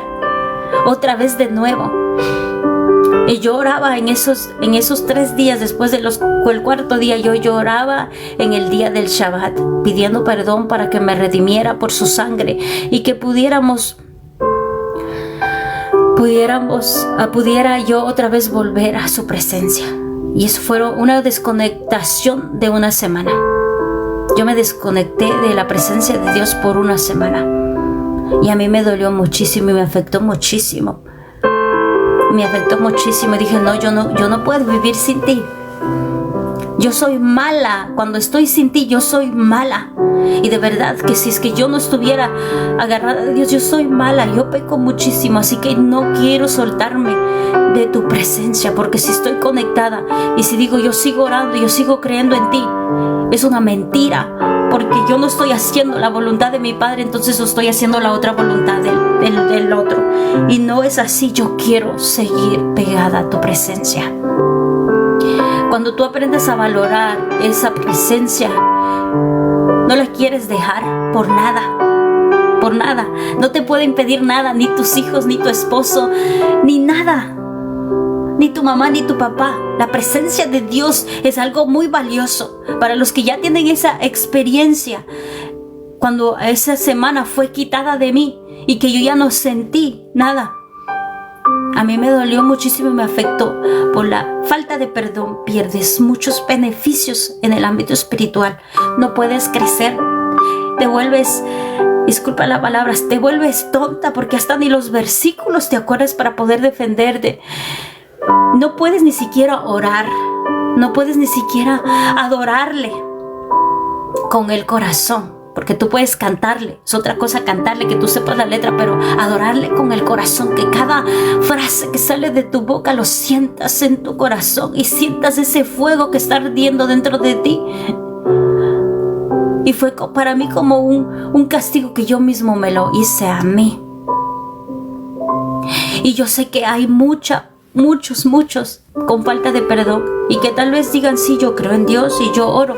otra vez de nuevo. Y yo oraba en esos 3 días, después del 4º día, yo lloraba en el día del Shabbat, pidiendo perdón para que me redimiera por su sangre y que pudiera yo otra vez volver a su presencia. Y eso fue una desconectación de una semana. Yo me desconecté de la presencia de Dios por una semana. Y a mí me dolió muchísimo y me afectó muchísimo. Dije, no, yo no puedo vivir sin ti. Yo soy mala. Cuando estoy sin ti, yo soy mala. Y de verdad que si es que yo no estuviera agarrada de Dios, yo soy mala. Yo peco muchísimo. Así que no quiero soltarme de tu presencia. Porque si estoy conectada y si digo yo sigo orando, yo sigo creyendo en ti, es una mentira. Porque yo no estoy haciendo la voluntad de mi Padre, entonces estoy haciendo la otra voluntad del otro. Y no es así. Yo quiero seguir pegada a tu presencia. Cuando tú aprendes a valorar esa presencia, no la quieres dejar por nada. Por nada. No te puede impedir nada, ni tus hijos, ni tu esposo, ni nada. Ni tu mamá, ni tu papá. La presencia de Dios es algo muy valioso. Para los que ya tienen esa experiencia, cuando esa semana fue quitada de mí y que yo ya no sentí nada, a mí me dolió muchísimo y me afectó. Por la falta de perdón pierdes muchos beneficios en el ámbito espiritual. No puedes crecer. Te vuelves, disculpa la palabra, te vuelves tonta porque hasta ni los versículos te acuerdas para poder defenderte. No puedes ni siquiera orar. No puedes ni siquiera adorarle con el corazón. porque tú puedes cantarle, es otra cosa cantarle, que tú sepas la letra, pero adorarle con el corazón, que cada frase que sale de tu boca lo sientas en tu corazón y sientas ese fuego que está ardiendo dentro de ti. Y fue para mí como un castigo que yo mismo me lo hice a mí. Y yo sé que hay muchos con falta de perdón y que tal vez digan, sí, yo creo en Dios y yo oro,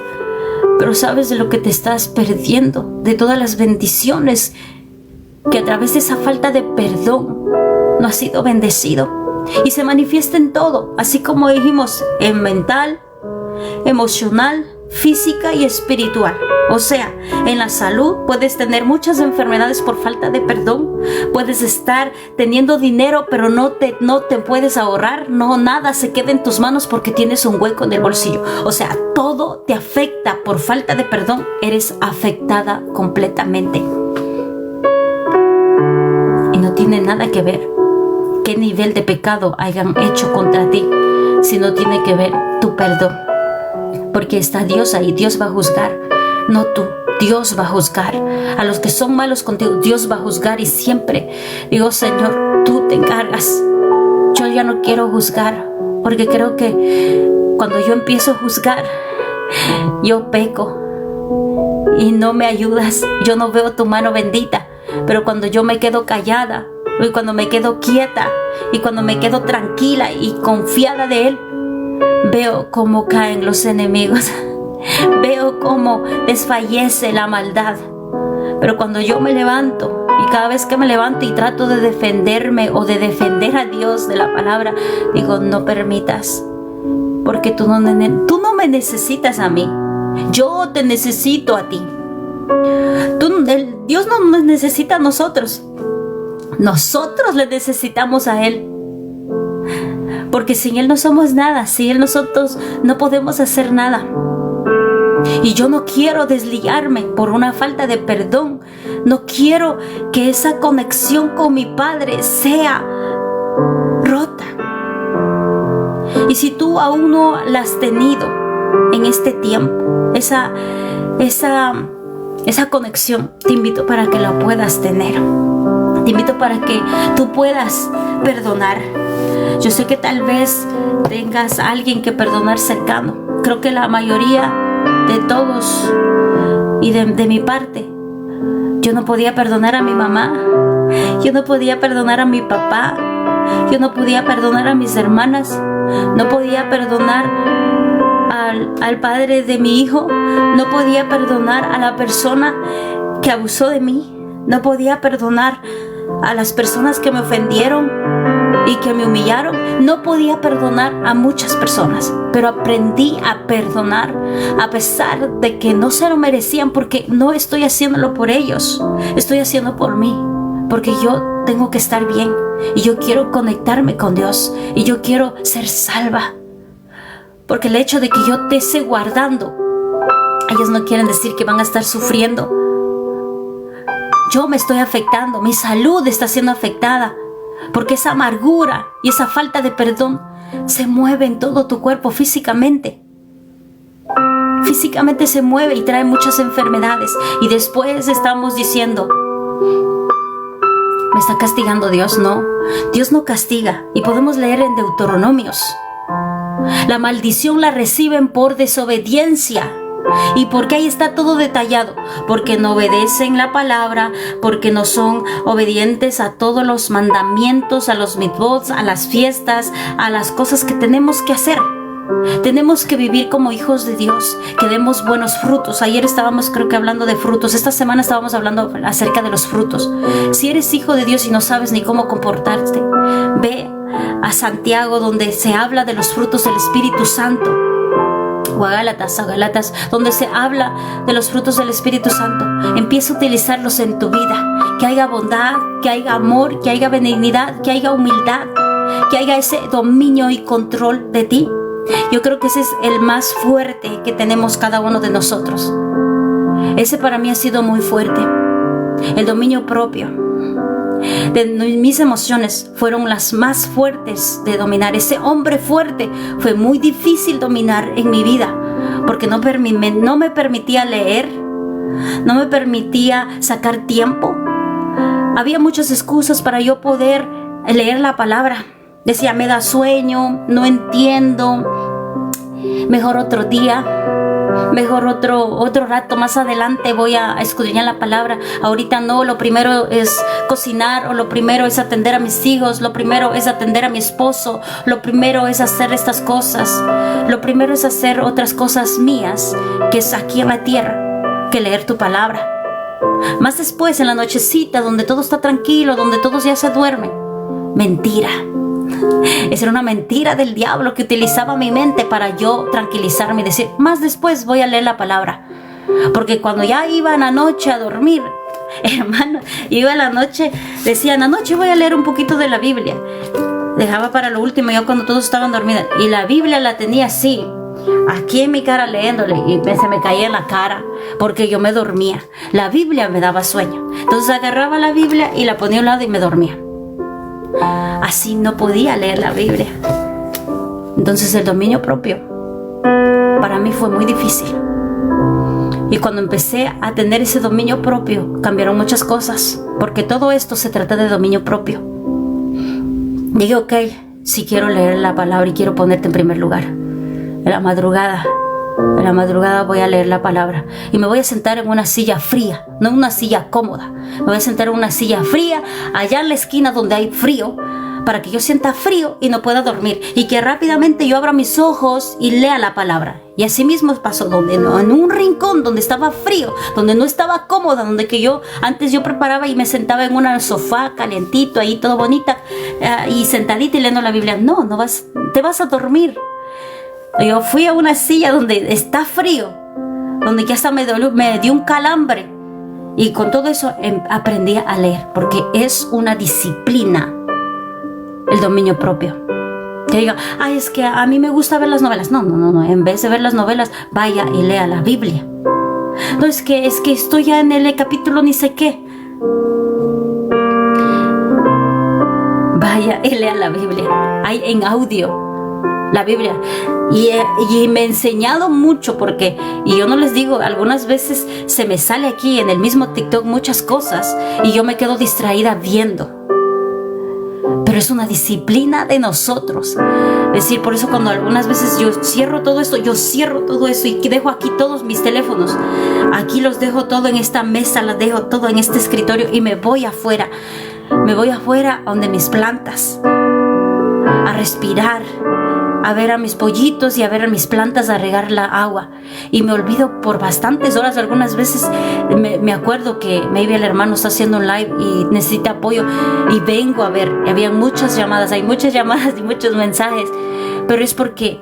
pero sabes de lo que te estás perdiendo, de todas las bendiciones que a través de esa falta de perdón no has sido bendecido. Y se manifiesta en todo, así como dijimos, en mental, emocional, física y espiritual. O sea, en la salud puedes tener muchas enfermedades por falta de perdón. Puedes estar teniendo dinero, pero no te puedes ahorrar. No, nada se queda en tus manos porque tienes un hueco en el bolsillo. O sea, todo te afecta por falta de perdón. Eres afectada completamente. Y no tiene nada que ver qué nivel de pecado hayan hecho contra ti, sino tiene que ver tu perdón. Porque está Dios ahí, Dios va a juzgar, no tú, Dios va a juzgar. A los que son malos contigo, Dios va a juzgar. Y siempre digo, Señor, tú te encargas. Yo ya no quiero juzgar, porque creo que cuando yo empiezo a juzgar, yo peco y no me ayudas. Yo no veo tu mano bendita, pero cuando yo me quedo callada, y cuando me quedo quieta, y cuando me quedo tranquila y confiada de Él, veo cómo caen los enemigos. Veo cómo desfallece la maldad. Pero cuando yo me levanto, y cada vez que me levanto y trato de defenderme o de defender a Dios de la palabra, digo, no permitas, porque tú no me necesitas a mí, yo te necesito a ti. Dios no nos necesita a nosotros le necesitamos a Él. Porque sin Él no somos nada, sin Él nosotros no podemos hacer nada. Y yo no quiero desligarme por una falta de perdón. No quiero que esa conexión con mi Padre sea rota. Y si tú aún no la has tenido en este tiempo, esa conexión, te invito para que la puedas tener. Te invito para que tú puedas perdonar. Yo sé que tal vez tengas a alguien que perdonar cercano. Creo que la mayoría de todos y de mi parte, yo no podía perdonar a mi mamá, yo no podía perdonar a mi papá, yo no podía perdonar a mis hermanas, no podía perdonar al padre de mi hijo, no podía perdonar a la persona que abusó de mí, no podía perdonar a las personas que me ofendieron y que me humillaron. No podía perdonar a muchas personas, pero aprendí a perdonar a pesar de que no se lo merecían, porque no estoy haciéndolo por ellos, estoy haciendo por mí, porque yo tengo que estar bien y yo quiero conectarme con Dios y yo quiero ser salva. Porque el hecho de que yo te esté guardando, ellos no quieren decir que van a estar sufriendo. Yo me estoy afectando, mi salud está siendo afectada, porque esa amargura y esa falta de perdón se mueve en todo tu cuerpo físicamente. Físicamente se mueve y trae muchas enfermedades. Y después estamos diciendo, ¿me está castigando Dios? No, Dios no castiga. Y podemos leer en Deuteronomios, la maldición la reciben por desobediencia. Y porque ahí está todo detallado, porque no obedecen la palabra, porque no son obedientes a todos los mandamientos, a los mitzvot, a las fiestas, a las cosas que tenemos que hacer. Tenemos que vivir como hijos de Dios, que demos buenos frutos. Ayer estábamos, creo que, hablando de frutos. Esta semana estábamos hablando acerca de los frutos. Si eres hijo de Dios y no sabes ni cómo comportarte, ve a Santiago, donde se habla de los frutos del Espíritu Santo, o a Gálatas, donde se habla de los frutos del Espíritu Santo. Empieza a utilizarlos en tu vida. Que haya bondad, que haya amor, que haya benignidad, que haya humildad, que haya ese dominio y control de ti. Yo creo que ese es el más fuerte que tenemos cada uno de nosotros. Ese para mí ha sido muy fuerte. El dominio propio de mis emociones fueron las más fuertes de dominar. Ese hombre fuerte fue muy difícil dominar en mi vida, porque no me permitía leer, no me permitía sacar tiempo. Había muchas excusas para yo poder leer la palabra. Decía, me da sueño, no entiendo, mejor otro día, mejor otro rato más adelante voy a escudriñar la palabra. Ahorita no, lo primero es cocinar, o lo primero es atender a mis hijos, lo primero es atender a mi esposo, lo primero es hacer estas cosas, lo primero es hacer otras cosas mías, que es aquí en la tierra, que leer tu palabra. Más después, en la nochecita, donde todo está tranquilo, donde todos ya se duermen. Mentira. Esa era una mentira del diablo que utilizaba mi mente para yo tranquilizarme y decir, más después voy a leer la palabra. Porque cuando ya iba en la noche a dormir, hermano, iba en la noche, decía, en la noche voy a leer un poquito de la Biblia. Dejaba para lo último, ya cuando todos estaban dormidos. Y la Biblia la tenía así, aquí en mi cara leyéndole, y se me caía en la cara porque yo me dormía. La Biblia me daba sueño. Entonces agarraba la Biblia y la ponía a un lado y me dormía. Así no podía leer la Biblia. Entonces el dominio propio para mí fue muy difícil. Y cuando empecé a tener ese dominio propio, cambiaron muchas cosas, porque todo esto se trata de dominio propio. Dije, ok, si quiero leer la palabra y quiero ponerte en primer lugar. En la madrugada voy a leer la palabra y me voy a sentar en una silla fría, no en una silla cómoda. Me voy a sentar en una silla fría allá en la esquina donde hay frío, para que yo sienta frío y no pueda dormir, y que rápidamente yo abra mis ojos y lea la palabra. Y así mismo pasó, donde no, en un rincón donde estaba frío, donde no estaba cómoda, donde que yo antes yo preparaba y me sentaba en un sofá calientito ahí todo bonita, y sentadita y leyendo la Biblia. No te vas a dormir. Yo fui a una silla donde está frío, donde ya hasta me dio un calambre, y con todo eso aprendí a leer, porque es una disciplina el dominio propio. Que diga, ay, es que a mí me gusta ver las novelas. No, en vez de ver las novelas, vaya y lea la Biblia. No, es que estoy ya en el capítulo ni sé qué. Vaya y lea la Biblia. Hay en audio la Biblia. Y me he enseñado mucho, porque, y yo no les digo, algunas veces se me sale aquí en el mismo TikTok muchas cosas y yo me quedo distraída viendo. Pero es una disciplina de nosotros. Es decir, por eso cuando algunas veces yo cierro todo esto y dejo aquí todos mis teléfonos. Aquí los dejo todo en esta mesa, los dejo todo en este escritorio y me voy afuera. Me voy afuera donde mis plantas, a respirar, a ver a mis pollitos y a ver a mis plantas, a regar la agua. Y me olvido por bastantes horas. Algunas veces me acuerdo que maybe el hermano está haciendo un live y necesita apoyo, y vengo a ver. Y había muchas llamadas, hay muchas llamadas y muchos mensajes, pero es porque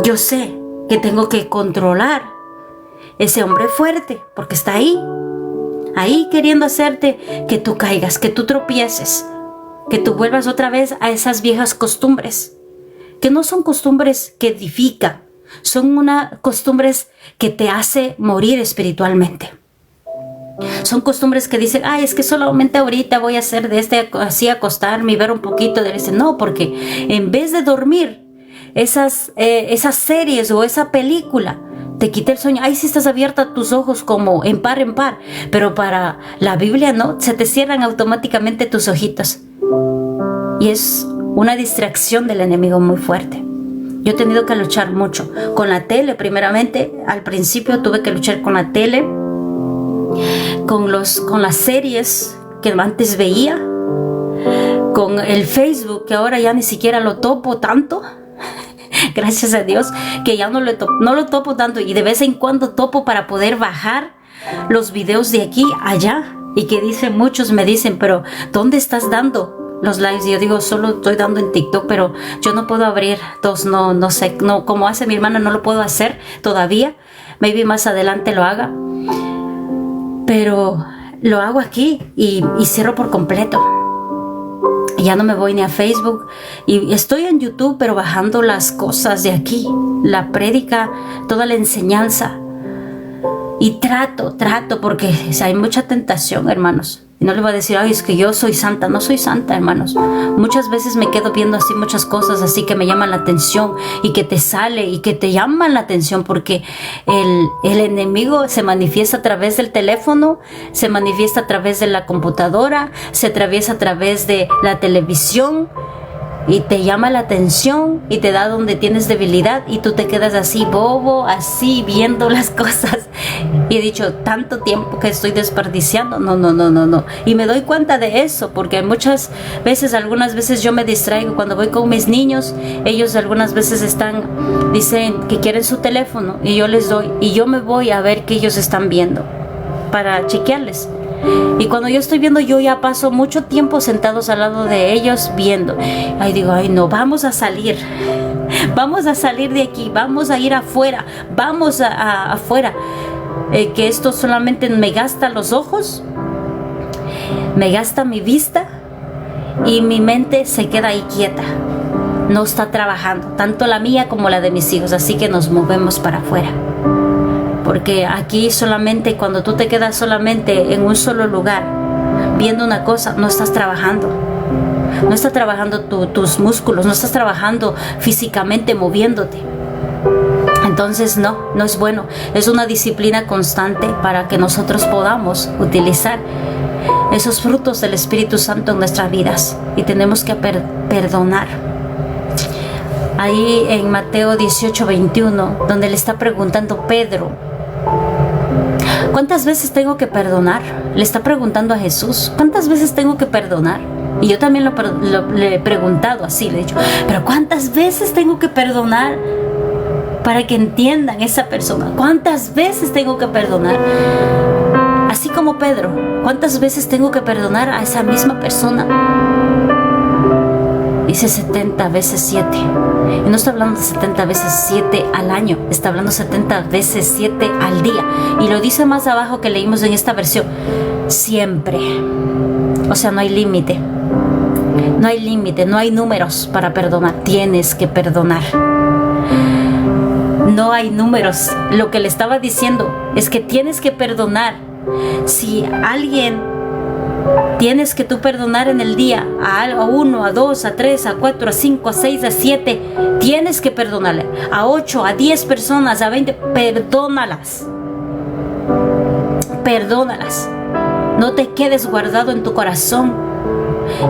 yo sé que tengo que controlar ese hombre fuerte, porque está ahí queriendo hacerte que tú caigas, que tú tropieces, que tú vuelvas otra vez a esas viejas costumbres, que no son costumbres que edifican, son costumbres que te hace morir espiritualmente. Son costumbres que dicen, ay, es que solamente ahorita voy a hacer de así, acostarme y ver un poquito de ese. No, porque en vez de dormir, esas series o esa película te quita el sueño. Ahí sí estás abierta tus ojos como en par, pero para la Biblia no, se te cierran automáticamente tus ojitos. Y es una distracción del enemigo muy fuerte. Yo he tenido que luchar mucho con la tele. Primeramente, al principio tuve que luchar con la tele, con las series que antes veía, con el Facebook, que ahora ya ni siquiera lo topo tanto. Gracias a Dios que ya no lo topo tanto, y de vez en cuando topo para poder bajar los videos de aquí a allá. Y que muchos me dicen, pero ¿dónde estás dando los lives? Y yo digo, solo estoy dando en TikTok, pero yo no puedo abrir dos, no sé, no, como hace mi hermana, no lo puedo hacer todavía. Maybe más adelante lo haga, pero lo hago aquí y cierro por completo. Ya no me voy ni a Facebook, y estoy en YouTube, pero bajando las cosas de aquí, la prédica, toda la enseñanza. Y trato, porque hay mucha tentación, hermanos. Y no le voy a decir, ay, es que yo soy santa. No soy santa, hermanos. Muchas veces me quedo viendo así muchas cosas así que me llaman la atención y que te sale y que te llaman la atención, porque el enemigo se manifiesta a través del teléfono, se manifiesta a través de la computadora, se atraviesa a través de la televisión y te llama la atención y te da donde tienes debilidad y tú te quedas así bobo, así viendo las cosas. Y he dicho, tanto tiempo que estoy desperdiciando. No. Y me doy cuenta de eso, porque muchas veces, algunas veces yo me distraigo cuando voy con mis niños. Ellos algunas veces dicen que quieren su teléfono y yo les doy. Y yo me voy a ver qué ellos están viendo para chequearles. Y cuando yo estoy viendo, yo ya paso mucho tiempo sentados al lado de ellos viendo. Ahí digo, ay no, vamos a salir de aquí, vamos a ir afuera, vamos afuera. Que esto solamente me gasta los ojos, me gasta mi vista y mi mente se queda ahí quieta. No está trabajando, tanto la mía como la de mis hijos, así que nos movemos para afuera. Porque aquí solamente, cuando tú te quedas solamente en un solo lugar, viendo una cosa, no estás trabajando. No estás trabajando tus músculos, no estás trabajando físicamente, moviéndote. Entonces no es bueno. Es una disciplina constante para que nosotros podamos utilizar esos frutos del Espíritu Santo en nuestras vidas. Y tenemos que perdonar. Ahí en Mateo 18:21, donde le está preguntando Pedro, ¿cuántas veces tengo que perdonar? Le está preguntando a Jesús, ¿cuántas veces tengo que perdonar? Y yo también le he preguntado así, le he dicho, ¿pero cuántas veces tengo que perdonar para que entiendan esa persona? ¿Cuántas veces tengo que perdonar? Así como Pedro, ¿cuántas veces tengo que perdonar a esa misma persona? Dice 70 veces 7. Y no está hablando de 70 veces 7 al año, está hablando 70 veces 7 al día. Y lo dice más abajo que leímos en esta versión, siempre. O sea, no hay límite. No hay límite, no hay números para perdonar. Tienes que perdonar. No hay números. Lo que le estaba diciendo es que tienes que perdonar. Si alguien tienes que tú perdonar en el día a 1, a 2, a 3, a 4, a 5, a 6, a 7, tienes que perdonarle. A 8, a 10 personas, a 20, perdónalas. Perdónalas. No te quedes guardado en tu corazón.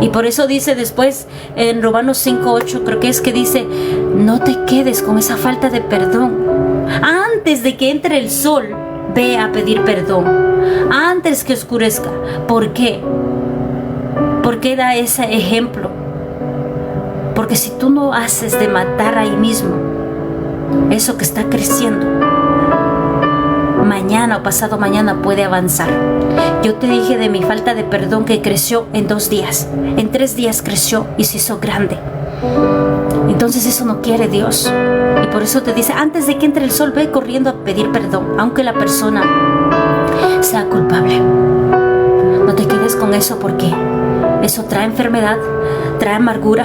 Y por eso dice después en Romanos 5:8, creo que es que dice, no te quedes con esa falta de perdón. Antes de que entre el sol, ve a pedir perdón. Antes que oscurezca. ¿Por qué? ¿Por qué da ese ejemplo? Porque si tú no haces de matar ahí mismo eso que está creciendo, mañana o pasado mañana puede avanzar. Yo te dije de mi falta de perdón que creció en 2 días. En 3 días creció y se hizo grande. Entonces eso no quiere Dios. Y por eso te dice, antes de que entre el sol, ve corriendo a pedir perdón, aunque la persona sea culpable. No te quedes con eso, porque eso trae enfermedad, trae amargura.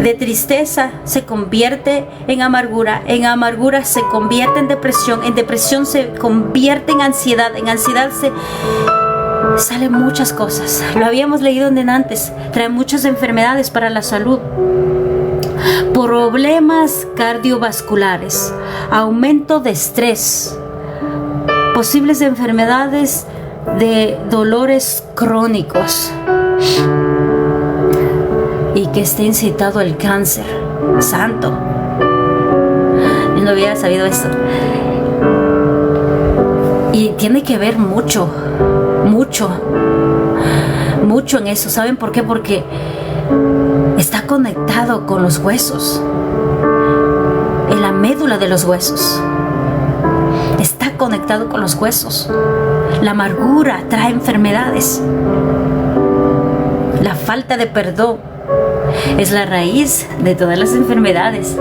De tristeza se convierte en amargura se convierte en depresión se convierte en ansiedad se salen muchas cosas. Lo habíamos leído antes. Trae muchas enfermedades para la salud. Problemas cardiovasculares, aumento de estrés, posibles enfermedades de dolores crónicos, y que esté incitado el cáncer. Santo, yo no hubiera sabido esto. Y tiene que ver mucho en eso. ¿Saben por qué? Porque está conectado con los huesos, en la médula de los huesos. Está conectado con los huesos. La amargura trae enfermedades. La falta de perdón es la raíz de todas las enfermedades.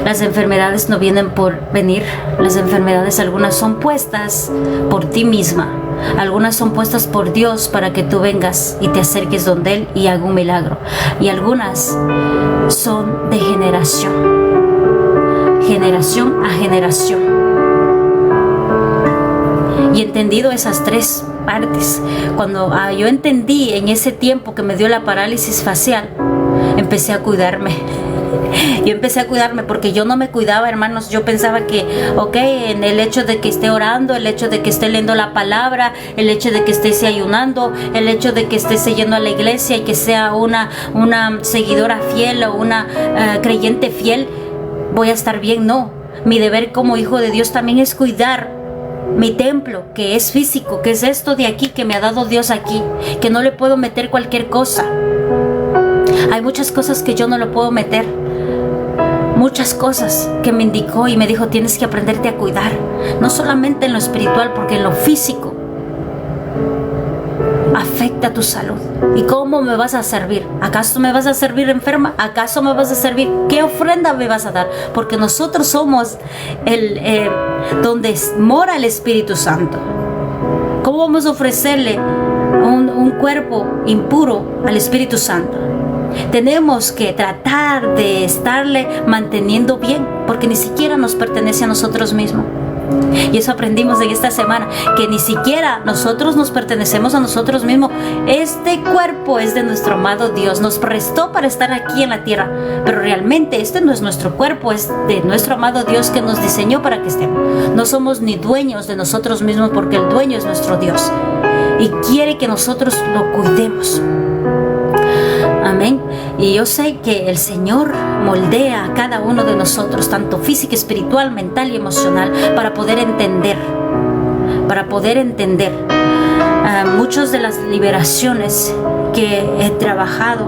Las enfermedades no vienen por venir. Las enfermedades, algunas son puestas por ti misma, algunas son puestas por Dios para que tú vengas y te acerques donde Él y haga un milagro. Y algunas son de generación a generación. y he entendido esas tres partes. Cuando yo entendí en ese tiempo que me dio la parálisis facial, empecé a cuidarme. Yo empecé a cuidarme porque yo no me cuidaba, hermanos. Yo pensaba que, en el hecho de que esté orando, el hecho de que esté leyendo la palabra, el hecho de que esté ayunando, el hecho de que esté yendo a la iglesia y que sea una seguidora fiel o una creyente fiel, voy a estar bien. No, mi deber como hijo de Dios también es cuidar mi templo, que es físico, que es esto de aquí que me ha dado Dios aquí, que no le puedo meter cualquier cosa. Hay muchas cosas que yo no lo puedo meter, muchas cosas que me indicó y me dijo: tienes que aprenderte a cuidar, no solamente en lo espiritual, porque en lo físico afecta tu salud. ¿Y cómo me vas a servir? ¿Acaso me vas a servir enferma? ¿Acaso me vas a servir? ¿Qué ofrenda me vas a dar? Porque nosotros somos donde mora el Espíritu Santo. ¿Cómo vamos a ofrecerle un cuerpo impuro al Espíritu Santo? Tenemos que tratar de estarle manteniendo bien, porque ni siquiera nos pertenece a nosotros mismos. Y eso aprendimos en esta semana, que ni siquiera nosotros nos pertenecemos a nosotros mismos. Este cuerpo es de nuestro amado Dios, nos prestó para estar aquí en la tierra, pero realmente este no es nuestro cuerpo, es de nuestro amado Dios que nos diseñó para que estemos. No somos ni dueños de nosotros mismos, porque el dueño es nuestro Dios y quiere que nosotros lo cuidemos. Amén. Y yo sé que el Señor moldea a cada uno de nosotros, tanto física, espiritual, mental y emocional, para poder entender. Muchas de las liberaciones que he trabajado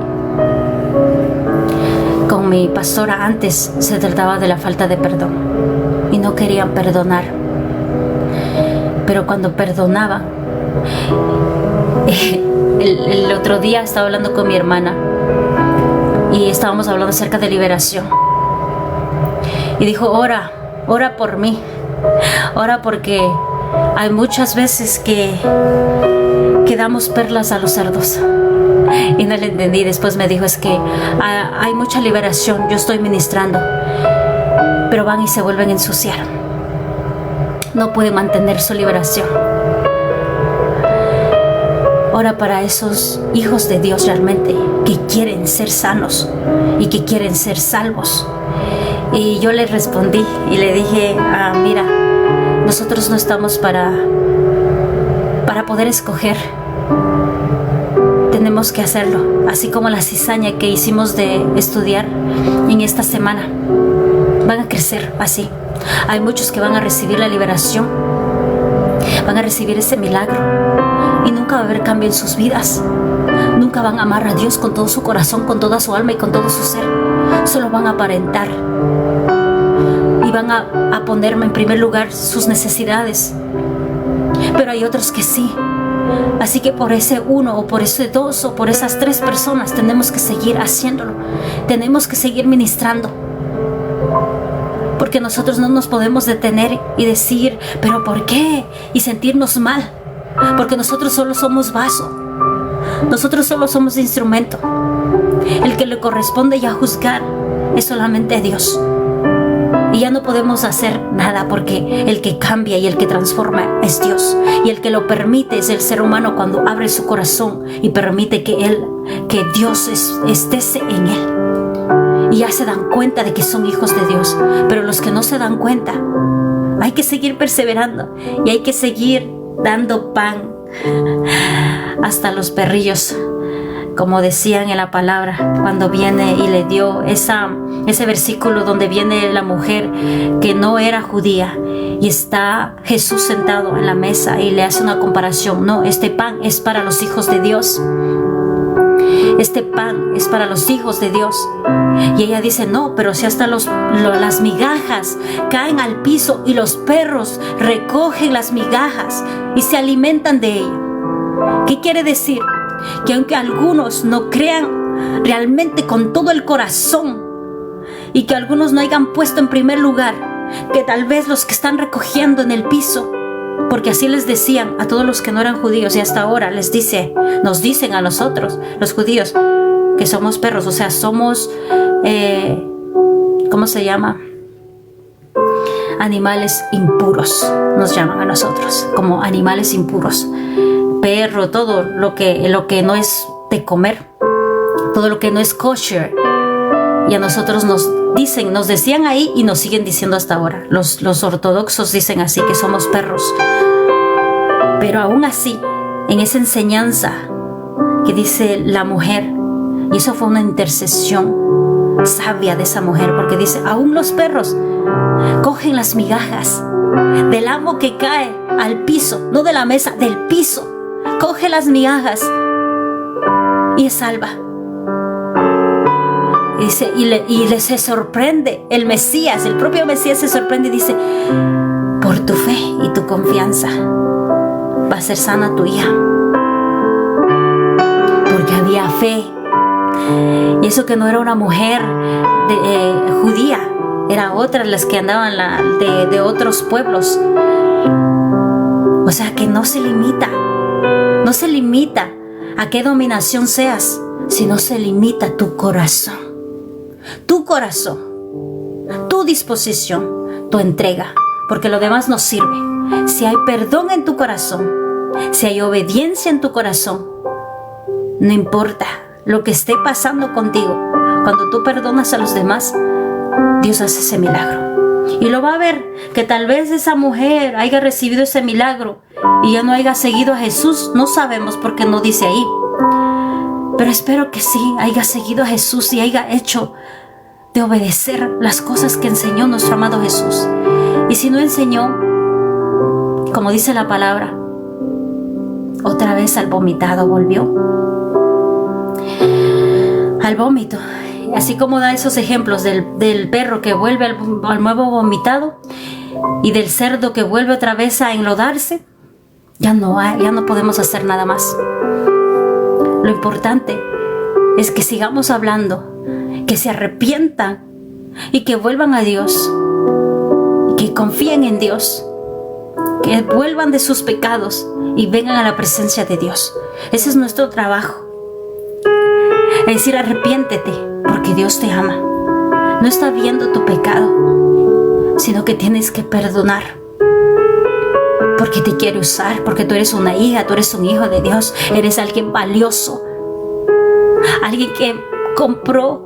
con mi pastora antes se trataba de la falta de perdón y no querían perdonar. Pero cuando perdonaba, el otro día estaba hablando con mi hermana y estábamos hablando acerca de liberación y dijo: ora por mí, ora, porque hay muchas veces que damos perlas a los cerdos. Y no le entendí. Después me dijo: es que hay mucha liberación, yo estoy ministrando, pero van y se vuelven a ensuciar, no pueden mantener su liberación. Ora para esos hijos de Dios realmente que quieren ser sanos y que quieren ser salvos. Y yo le respondí y le dije: mira, nosotros no estamos para poder escoger. Tenemos que hacerlo, así como la cizaña que hicimos de estudiar en esta semana. Van a crecer así. Hay muchos que van a recibir la liberación, van a recibir ese milagro, y nunca va a haber cambio en sus vidas. Nunca van a amar a Dios con todo su corazón, con toda su alma y con todo su ser. Solo van a aparentar y van a ponerme en primer lugar sus necesidades. Pero hay otros que sí. Así que por ese uno, o por ese dos, o por esas tres personas tenemos que seguir haciéndolo. Tenemos que seguir ministrando, porque nosotros no nos podemos detener y decir: ¿pero por qué? Y sentirnos mal, porque nosotros solo somos vaso, nosotros solo somos instrumento. El que le corresponde ya juzgar es solamente Dios, y ya no podemos hacer nada, porque el que cambia y el que transforma es Dios, y el que lo permite es el ser humano cuando abre su corazón y permite que Dios esté en él, y ya se dan cuenta de que son hijos de Dios. Pero los que no se dan cuenta, hay que seguir perseverando y hay que seguir dando pan hasta los perrillos, como decían en la palabra, cuando viene y le dio ese versículo donde viene la mujer que no era judía y está Jesús sentado en la mesa y le hace una comparación: no, este pan es para los hijos de Dios, este pan es para los hijos de Dios. Y ella dice: no, pero si hasta las migajas caen al piso y los perros recogen las migajas y se alimentan de ella. ¿Qué quiere decir? Que aunque algunos no crean realmente con todo el corazón, y que algunos no hayan puesto en primer lugar, que tal vez los que están recogiendo en el piso, porque así les decían a todos los que no eran judíos, y hasta ahora nos dicen a nosotros, los judíos, que somos perros, o sea, somos, ¿cómo se llama? animales impuros, nos llaman a nosotros, como animales impuros. Perro, todo lo que no es de comer, todo lo que no es kosher. Y a nosotros nos decían ahí y nos siguen diciendo hasta ahora. Los ortodoxos dicen así, que somos perros. Pero aún así, en esa enseñanza que dice la mujer, y eso fue una intercesión sabia de esa mujer, porque dice, aún los perros cogen las migajas del amo que cae al piso, no de la mesa, del piso, coge las migajas y es salva. Dice, y se sorprende el Mesías, el propio Mesías se sorprende y dice, por tu fe y tu confianza va a ser sana tu hija, porque había fe. Y eso que no era una mujer judía, era otras las que andaban de otros pueblos. O sea que no se limita a qué dominación seas, sino se limita tu corazón, tu disposición, tu entrega, porque lo demás no sirve. Si hay perdón en tu corazón, si hay obediencia en tu corazón, no importa lo que esté pasando contigo, cuando tú perdonas a los demás, Dios hace ese milagro. Y lo va a ver, que tal vez esa mujer haya recibido ese milagro y ya no haya seguido a Jesús. No sabemos porque no dice ahí, pero espero que sí haya seguido a Jesús y haya hecho de obedecer las cosas que enseñó nuestro amado Jesús. Y si no enseñó, como dice la palabra, otra vez al vomitado volvió, al vómito. Así como da esos ejemplos del perro que vuelve al nuevo vomitado y del cerdo que vuelve otra vez a enlodarse, ya no podemos hacer nada más. Lo importante es que sigamos hablando, que se arrepientan y que vuelvan a Dios, que confíen en Dios, que vuelvan de sus pecados y vengan a la presencia de Dios. Ese es nuestro trabajo. Es decir, arrepiéntete, porque Dios te ama. No está viendo tu pecado, sino que tienes que perdonar, porque te quiere usar, porque tú eres una hija, tú eres un hijo de Dios, eres alguien valioso, alguien que compró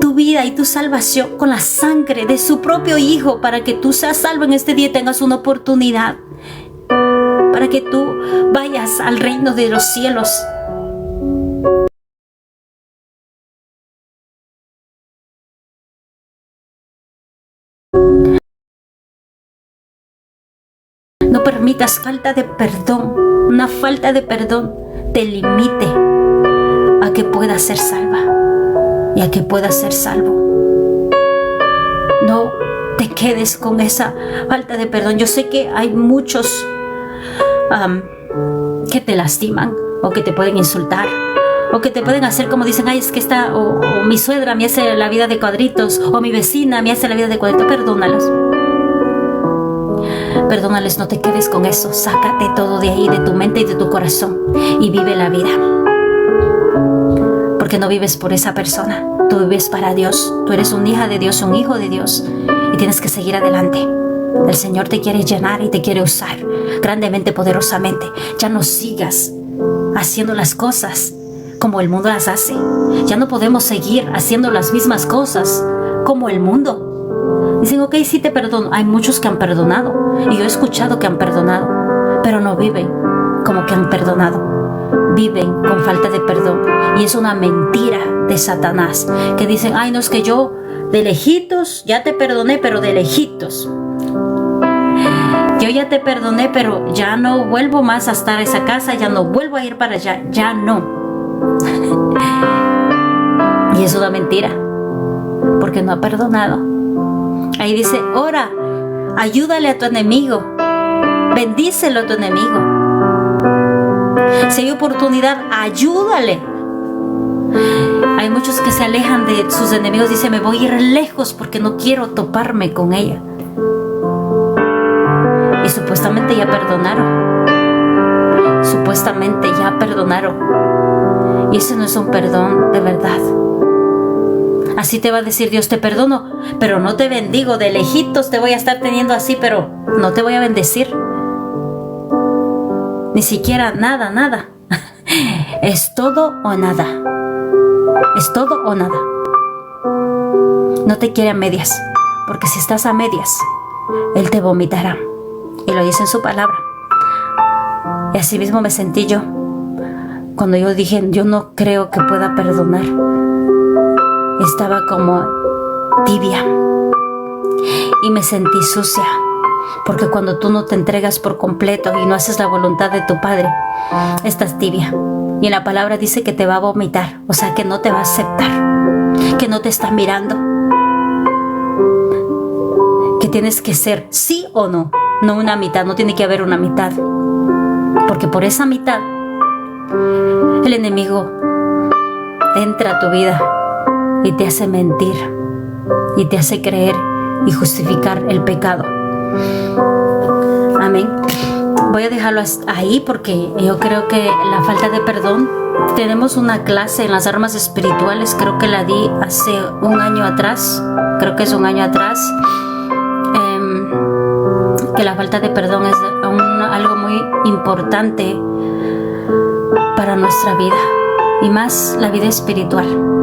tu vida y tu salvación con la sangre de su propio hijo, para que tú seas salvo en este día y tengas una oportunidad, para que tú vayas al reino de los cielos. No permitas una falta de perdón te limite a que puedas ser salva y a que puedas ser salvo. No te quedes con esa falta de perdón. Yo sé que hay muchos que te lastiman o que te pueden insultar o que te pueden hacer como dicen, ay, es que o mi suegra me hace la vida de cuadritos, o mi vecina me hace la vida de cuadritos. Perdónales, no te quedes con eso. Sácate todo de ahí, de tu mente y de tu corazón, y vive la vida, porque no vives por esa persona, tú vives para Dios. Tú eres una hija de Dios, un hijo de Dios, y tienes que seguir adelante. El Señor te quiere llenar y te quiere usar grandemente, poderosamente. Ya no sigas haciendo las cosas como el mundo las hace. Ya no podemos seguir haciendo las mismas cosas como el mundo. Dicen, ok, sí te perdono. Hay muchos que han perdonado, y yo he escuchado que han perdonado, pero no viven como que han perdonado. Viven con falta de perdón, y es una mentira de Satanás, que dicen, ay, no, es que yo de lejitos ya te perdoné, pero de lejitos. Yo ya te perdoné, pero ya no vuelvo más a estar en esa casa, ya no vuelvo a ir para allá, ya no. Y es una mentira, porque no ha perdonado. Ahí dice, ora, ayúdale a tu enemigo, bendícelo a tu enemigo. Si hay oportunidad, ayúdale. Hay muchos que se alejan de sus enemigos, dicen, me voy a ir lejos porque no quiero toparme con ella. Y supuestamente ya perdonaron. Y ese no es un perdón de verdad. Así te va a decir Dios: te perdono, pero no te bendigo. De lejitos te voy a estar teniendo así, pero no te voy a bendecir. Ni siquiera nada. Es todo o nada. Es todo o nada. No te quiere a medias, porque si estás a medias, Él te vomitará. Y lo dice en su palabra. Y así mismo me sentí yo cuando yo dije: yo no creo que pueda perdonar. Estaba como tibia y me sentí sucia, porque cuando tú no te entregas por completo y no haces la voluntad de tu Padre, estás tibia. Y en la palabra dice que te va a vomitar, o sea que no te va a aceptar, que no te está mirando, que tienes que ser sí o no, no una mitad. No tiene que haber una mitad, porque por esa mitad el enemigo entra a tu vida y te hace mentir y te hace creer y justificar el pecado. Amén. Voy a dejarlo ahí porque yo creo que la falta de perdón, tenemos una clase en las armas espirituales, creo que la di hace un año atrás, que la falta de perdón es algo muy importante para nuestra vida, y más la vida espiritual.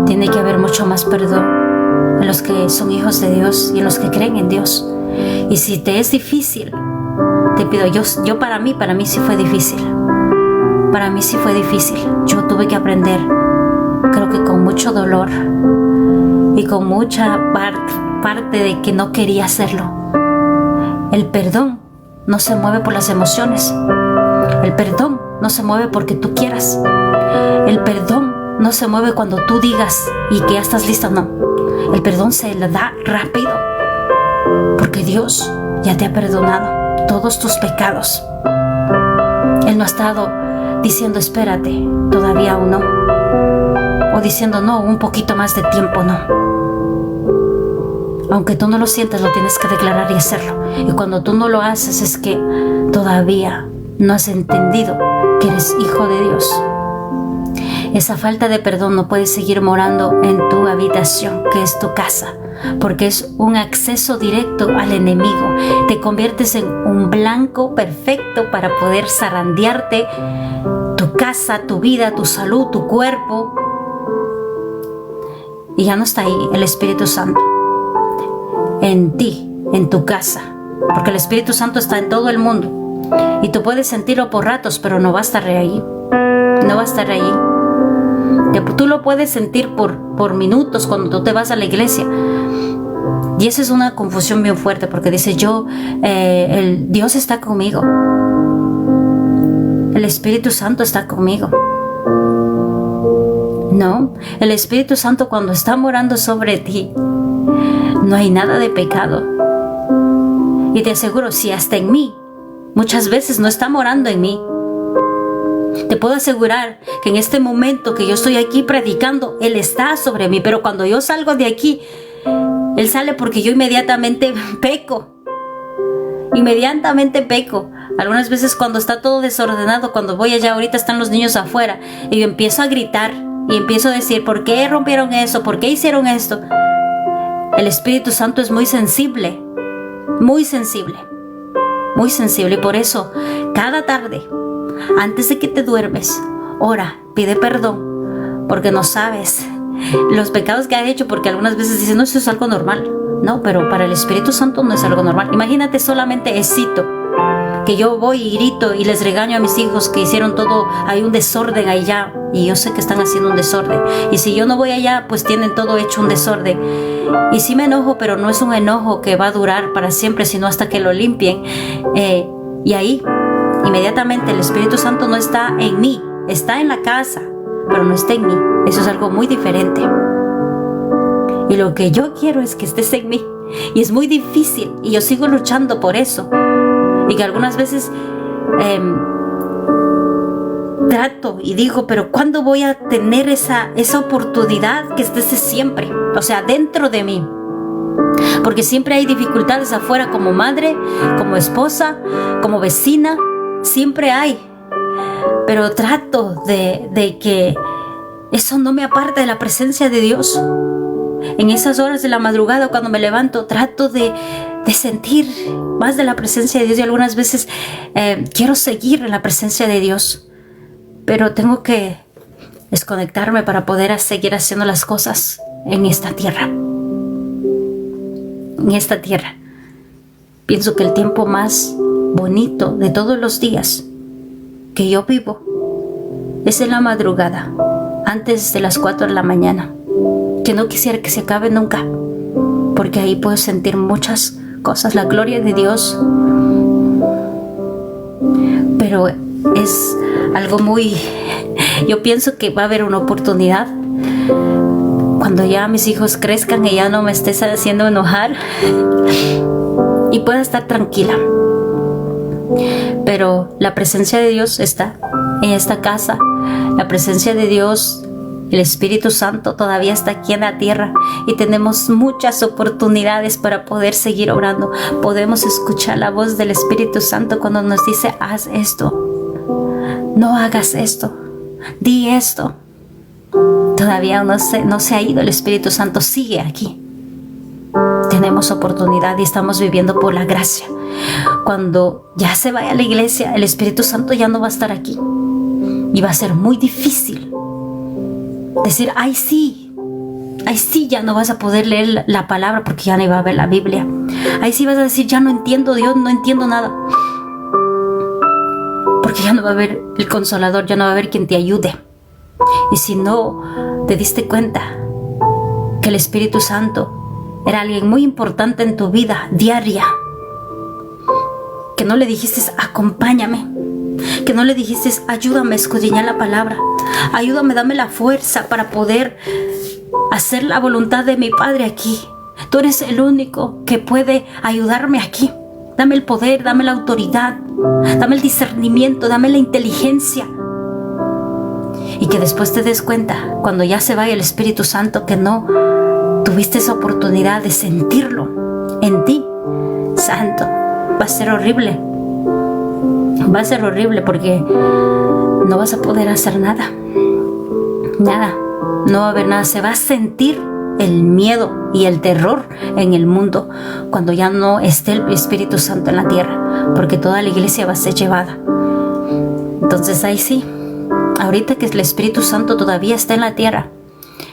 Tiene que haber mucho más perdón en los que son hijos de Dios y en los que creen en Dios. Y si te es difícil, te pido, yo para mí sí fue difícil. Para mí sí fue difícil. Yo tuve que aprender, creo que con mucho dolor y con mucha parte de que no quería hacerlo. El perdón no se mueve por las emociones. El perdón no se mueve porque tú quieras. El perdón no se mueve cuando tú digas y que ya estás lista, no. El perdón se le da rápido, porque Dios ya te ha perdonado todos tus pecados. Él no ha estado diciendo: espérate, todavía aún no, o diciendo: no, un poquito más de tiempo, no. Aunque tú no lo sientas, lo tienes que declarar y hacerlo. Y cuando tú no lo haces, es que todavía no has entendido que eres hijo de Dios. Esa falta de perdón no puede seguir morando en tu habitación, que es tu casa, porque es un acceso directo al enemigo. Te conviertes en un blanco perfecto para poder zarandearte tu casa, tu vida, tu salud, tu cuerpo. Y ya no está ahí el Espíritu Santo en ti, en tu casa, porque el Espíritu Santo está en todo el mundo y tú puedes sentirlo por ratos, pero no va a estar ahí. No va a estar ahí. Tú lo puedes sentir por minutos cuando tú te vas a la iglesia. Y esa es una confusión bien fuerte, porque dice: Dios está conmigo, el Espíritu Santo está conmigo. No, el Espíritu Santo, cuando está morando sobre ti, no hay nada de pecado. Y te aseguro, si hasta en mí muchas veces no está morando en mí, te puedo asegurar que en este momento que yo estoy aquí predicando, Él está sobre mí. Pero cuando yo salgo de aquí, Él sale, porque yo inmediatamente peco. Algunas veces cuando está todo desordenado, cuando voy allá, ahorita están los niños afuera, y yo empiezo a gritar y empiezo a decir: ¿por qué rompieron eso? ¿Por qué hicieron esto? El Espíritu Santo es muy sensible, muy sensible, muy sensible. Y por eso, cada tarde, antes de que te duermes, ora, pide perdón, porque no sabes los pecados que has hecho, porque algunas veces dicen: no, eso es algo normal. No, pero para el Espíritu Santo no es algo normal. Imagínate solamente esito, que yo voy y grito y les regaño a mis hijos que hicieron todo, hay un desorden allá, y yo sé que están haciendo un desorden, y si yo no voy allá, pues tienen todo hecho un desorden. Y sí me enojo, pero no es un enojo que va a durar para siempre, sino hasta que lo limpien. Y ahí inmediatamente el Espíritu Santo no está en mí, está en la casa, pero no está en mí. Eso es algo muy diferente. Y lo que yo quiero es que estés en mí. Y es muy difícil, y yo sigo luchando por eso. Y que algunas veces trato y digo: pero ¿cuándo voy a tener esa oportunidad que estés siempre? O sea, dentro de mí. Porque siempre hay dificultades afuera, como madre, como esposa, como vecina. Siempre hay. Pero trato de que eso no me aparta de la presencia de Dios. En esas horas de la madrugada, cuando me levanto, trato de sentir más de la presencia de Dios, y algunas veces quiero seguir en la presencia de Dios, pero tengo que desconectarme para poder seguir haciendo las cosas en esta tierra. En esta tierra. Pienso que el tiempo más bonito de todos los días que yo vivo es en la madrugada, antes de las 4 de la mañana, que no quisiera que se acabe nunca, porque ahí puedo sentir muchas cosas, la gloria de Dios. Pero es algo muy... Yo pienso que va a haber una oportunidad cuando ya mis hijos crezcan y ya no me estés haciendo enojar y pueda estar tranquila. Pero la presencia de Dios está en esta casa. La presencia de Dios, el Espíritu Santo, todavía está aquí en la tierra, y tenemos muchas oportunidades para poder seguir orando. Podemos escuchar la voz del Espíritu Santo cuando nos dice: haz esto, no hagas esto, di esto. Todavía no se ha ido el Espíritu Santo, sigue aquí. Tenemos oportunidad y estamos viviendo por la gracia. Cuando ya se vaya a la iglesia, el Espíritu Santo ya no va a estar aquí, y va a ser muy difícil decir: ay sí, ya no vas a poder leer la palabra porque ya no iba a ver la Biblia. Ahí sí vas a decir: ya no entiendo Dios, no entiendo nada, porque ya no va a haber el Consolador, ya no va a haber quien te ayude. Y si no te diste cuenta que el Espíritu Santo era alguien muy importante en tu vida diaria, que no le dijiste: acompáñame, que no le dijiste: ayúdame a escudriñar la palabra, ayúdame, dame la fuerza para poder hacer la voluntad de mi Padre aquí. Tú eres el único que puede ayudarme aquí. Dame el poder, dame la autoridad, dame el discernimiento, dame la inteligencia. Y que después te des cuenta, cuando ya se vaya el Espíritu Santo, que no tuviste esa oportunidad de sentirlo en ti. Santo, va a ser horrible. Va a ser horrible porque no vas a poder hacer nada. Nada. No va a haber nada. Se va a sentir el miedo y el terror en el mundo cuando ya no esté el Espíritu Santo en la tierra, porque toda la iglesia va a ser llevada. Entonces ahí sí, ahorita que el Espíritu Santo todavía está en la tierra,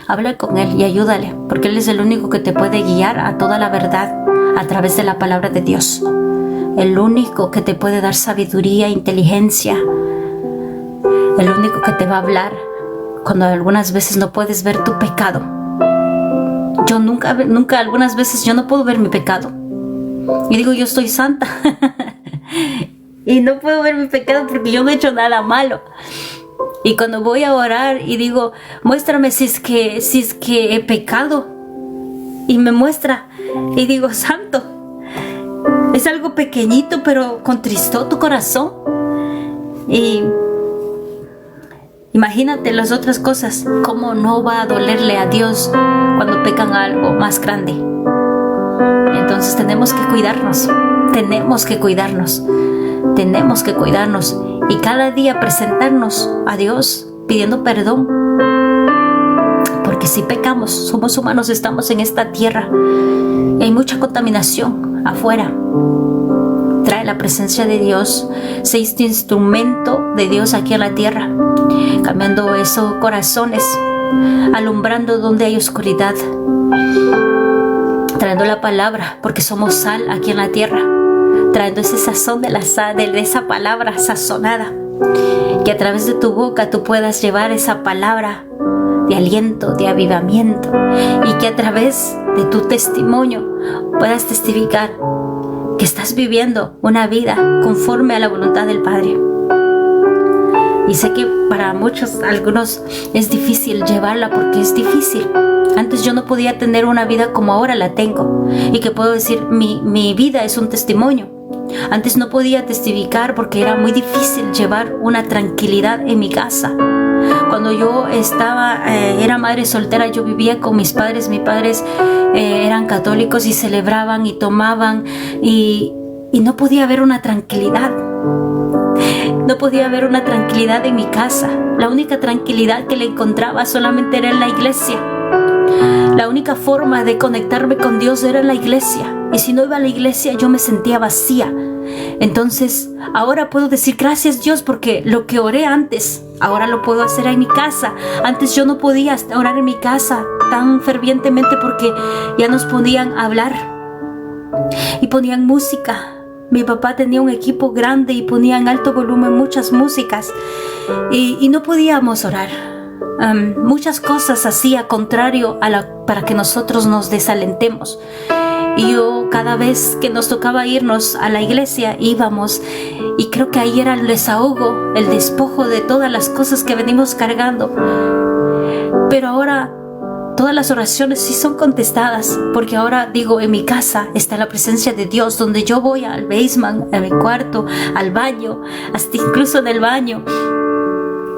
habla con Él y ayúdale, porque Él es el único que te puede guiar a toda la verdad a través de la palabra de Dios. El único que te puede dar sabiduría, inteligencia. El único que te va a hablar cuando algunas veces no puedes ver tu pecado. Yo nunca, algunas veces yo no puedo ver mi pecado. Y digo: yo estoy santa. Y no puedo ver mi pecado porque yo no he hecho nada malo. Y cuando voy a orar y digo: muéstrame si es que he pecado. Y me muestra. Y digo: santo. Es algo pequeñito, pero contristó tu corazón. Y imagínate las otras cosas. ¿Cómo no va a dolerle a Dios cuando pecan algo más grande? Entonces tenemos que cuidarnos. Tenemos que cuidarnos. Tenemos que cuidarnos. Y cada día presentarnos a Dios pidiendo perdón. Porque si pecamos, somos humanos, estamos en esta tierra. Y hay mucha contaminación afuera. Trae la presencia de Dios. Sé este instrumento de Dios aquí en la tierra, cambiando esos corazones, alumbrando donde hay oscuridad, trayendo la palabra, porque somos sal aquí en la tierra, trayendo ese sazón de esa palabra sazonada, que a través de tu boca tú puedas llevar esa palabra de aliento, de avivamiento, y que a través de tu testimonio puedas testificar que estás viviendo una vida conforme a la voluntad del Padre. Y sé que para algunos es difícil llevarla, porque es difícil. Antes yo no podía tener una vida como ahora la tengo, y que puedo decir mi vida es un testimonio. Antes no podía testificar porque era muy difícil llevar una tranquilidad en mi casa. Cuando yo era madre soltera, yo vivía con mis padres. Mis padres eran católicos y celebraban y tomaban, y no podía haber una tranquilidad. No podía haber una tranquilidad en mi casa. La única tranquilidad que le encontraba solamente era en la iglesia. La única forma de conectarme con Dios era en la iglesia. Y si no iba a la iglesia, yo me sentía vacía. Entonces, ahora puedo decir gracias Dios porque lo que oré antes, ahora lo puedo hacer en mi casa. Antes yo no podía orar en mi casa tan fervientemente porque ya nos ponían a hablar y ponían música. Mi papá tenía un equipo grande y ponía en alto volumen muchas músicas y no podíamos orar. Muchas cosas hacía contrario para que nosotros nos desalentemos. Y yo cada vez que nos tocaba irnos a la iglesia íbamos y creo que ahí era el desahogo, el despojo de todas las cosas que venimos cargando. Pero ahora todas las oraciones sí son contestadas, porque ahora digo, en mi casa está la presencia de Dios, donde yo voy al basement, a mi cuarto, al baño, hasta incluso en el baño,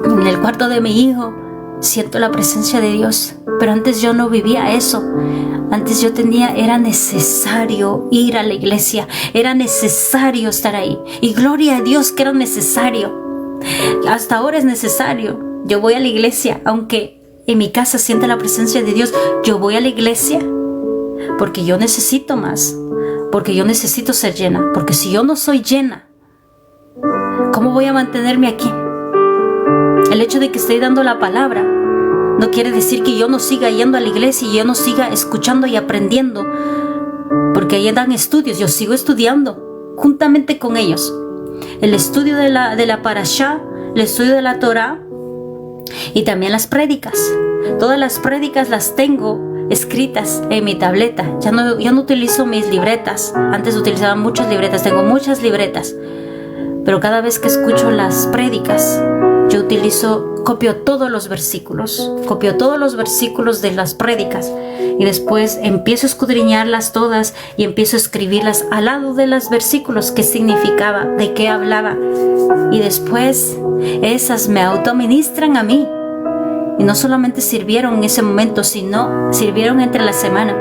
en el cuarto de mi hijo, siento la presencia de Dios. Pero antes yo no vivía eso. Antes era necesario ir a la iglesia, era necesario estar ahí. Y gloria a Dios que era necesario. Hasta ahora es necesario. Yo voy a la iglesia, aunque en mi casa sienta la presencia de Dios, yo voy a la iglesia porque yo necesito más, porque yo necesito ser llena, porque si yo no soy llena, ¿cómo voy a mantenerme aquí? El hecho de que estoy dando la palabra no quiere decir que yo no siga yendo a la iglesia y yo no siga escuchando y aprendiendo, porque ahí dan estudios, yo sigo estudiando juntamente con ellos. El estudio de la Parashá, el estudio de la Torah y también las prédicas. Todas las prédicas las tengo escritas en mi tableta. Ya no utilizo mis libretas. Antes utilizaba muchas libretas, tengo muchas libretas. Pero cada vez que escucho las prédicas, yo copio todos los versículos de las prédicas y después empiezo a escudriñarlas todas y empiezo a escribirlas al lado de los versículos, qué significaba, de qué hablaba, y después esas me autoministran a mí. Y no solamente sirvieron en ese momento, sino sirvieron entre la semana.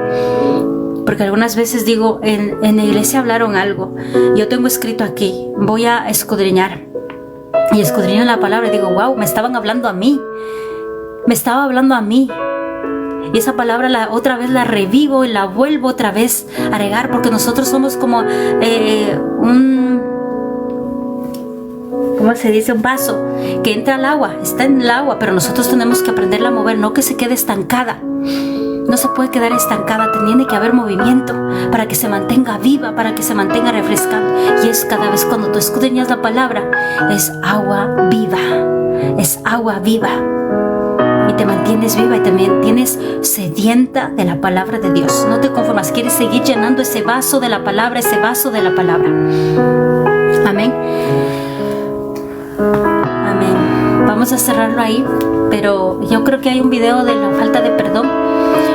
Porque algunas veces digo, en la iglesia hablaron algo, yo tengo escrito aquí, voy a escudriñar. Y escudriño la palabra y digo, wow, me estaban hablando a mí. Me estaba hablando a mí. Y esa palabra otra vez la revivo y la vuelvo otra vez a regar, porque nosotros somos como ¿cómo se dice? Un vaso que entra al agua, está en el agua, pero nosotros tenemos que aprenderla a mover, no que se quede estancada. No se puede quedar estancada, tiene que haber movimiento para que se mantenga viva, para que se mantenga refrescando. Y es cada vez cuando tú escudriñas la palabra, es agua viva, es agua viva. Y te mantienes viva y te mantienes sedienta de la palabra de Dios. No te conformas, quieres seguir llenando ese vaso de la palabra, ese vaso de la palabra. Amén. Amén. Vamos a cerrarlo ahí, pero yo creo que hay un video de la falta de perdón.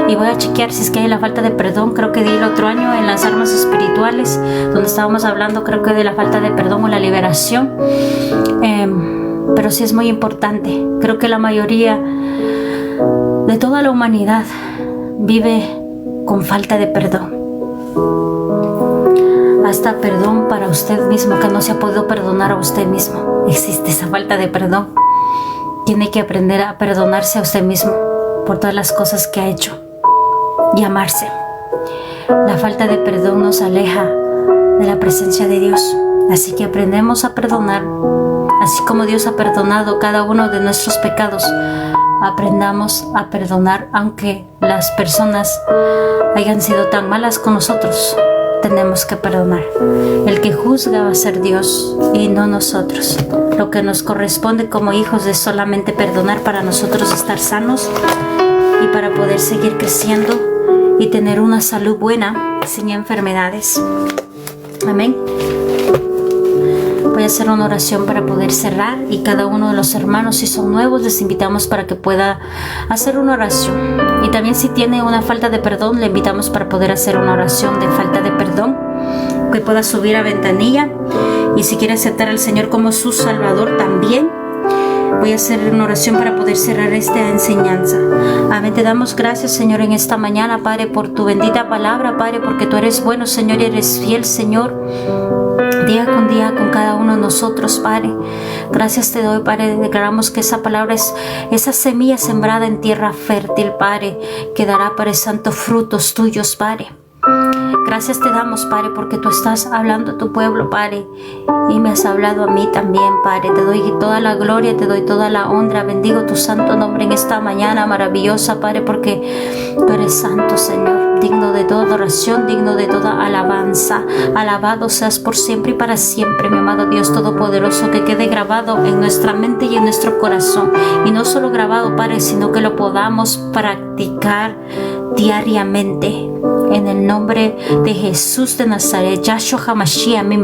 Y voy a chequear si es que hay la falta de perdón. Creo que di el otro año en las armas espirituales, donde estábamos hablando, creo que de la falta de perdón o la liberación. Pero sí es muy importante. Creo que la mayoría de toda la humanidad vive con falta de perdón. Hasta perdón para usted mismo, que no se ha podido perdonar a usted mismo. Existe esa falta de perdón. Tiene que aprender a perdonarse a usted mismo por todas las cosas que ha hecho y amarse. La falta de perdón nos aleja de la presencia de Dios. Así que aprendemos a perdonar, así como Dios ha perdonado cada uno de nuestros pecados. Aprendamos a perdonar, aunque las personas hayan sido tan malas con nosotros. Tenemos que perdonar. El que juzga va a ser Dios y no nosotros. Lo que nos corresponde como hijos es solamente perdonar para nosotros estar sanos y para poder seguir creciendo y tener una salud buena sin enfermedades. Amén. Voy a hacer una oración para poder cerrar, y cada uno de los hermanos, si son nuevos, les invitamos para que pueda hacer una oración. Y también si tiene una falta de perdón, le invitamos para poder hacer una oración de falta de perdón, que pueda subir a ventanilla. Y si quiere aceptar al Señor como su Salvador también, voy a hacer una oración para poder cerrar esta enseñanza. Amén. Te damos gracias, Señor, en esta mañana, Padre, por tu bendita palabra, Padre, porque tú eres bueno, Señor, y eres fiel, Señor. día con día con cada uno de nosotros, Padre. Gracias te doy, Padre. Declaramos que esa palabra es esa semilla sembrada en tierra fértil, Padre, que dará, Padre Santo, frutos tuyos, Padre. Gracias te damos, Padre, porque tú estás hablando a tu pueblo, Padre, y me has hablado a mí también, Padre. Te doy toda la gloria, te doy toda la honra. Bendigo tu santo nombre en esta mañana maravillosa, Padre, porque tú eres santo, Señor, digno de toda adoración, digno de toda alabanza. Alabado seas por siempre y para siempre, mi amado Dios Todopoderoso, que quede grabado en nuestra mente y en nuestro corazón. Y no solo grabado, Padre, sino que lo podamos practicar diariamente. En el nombre de Jesús de Nazaret, Yahshua HaMashiach, mi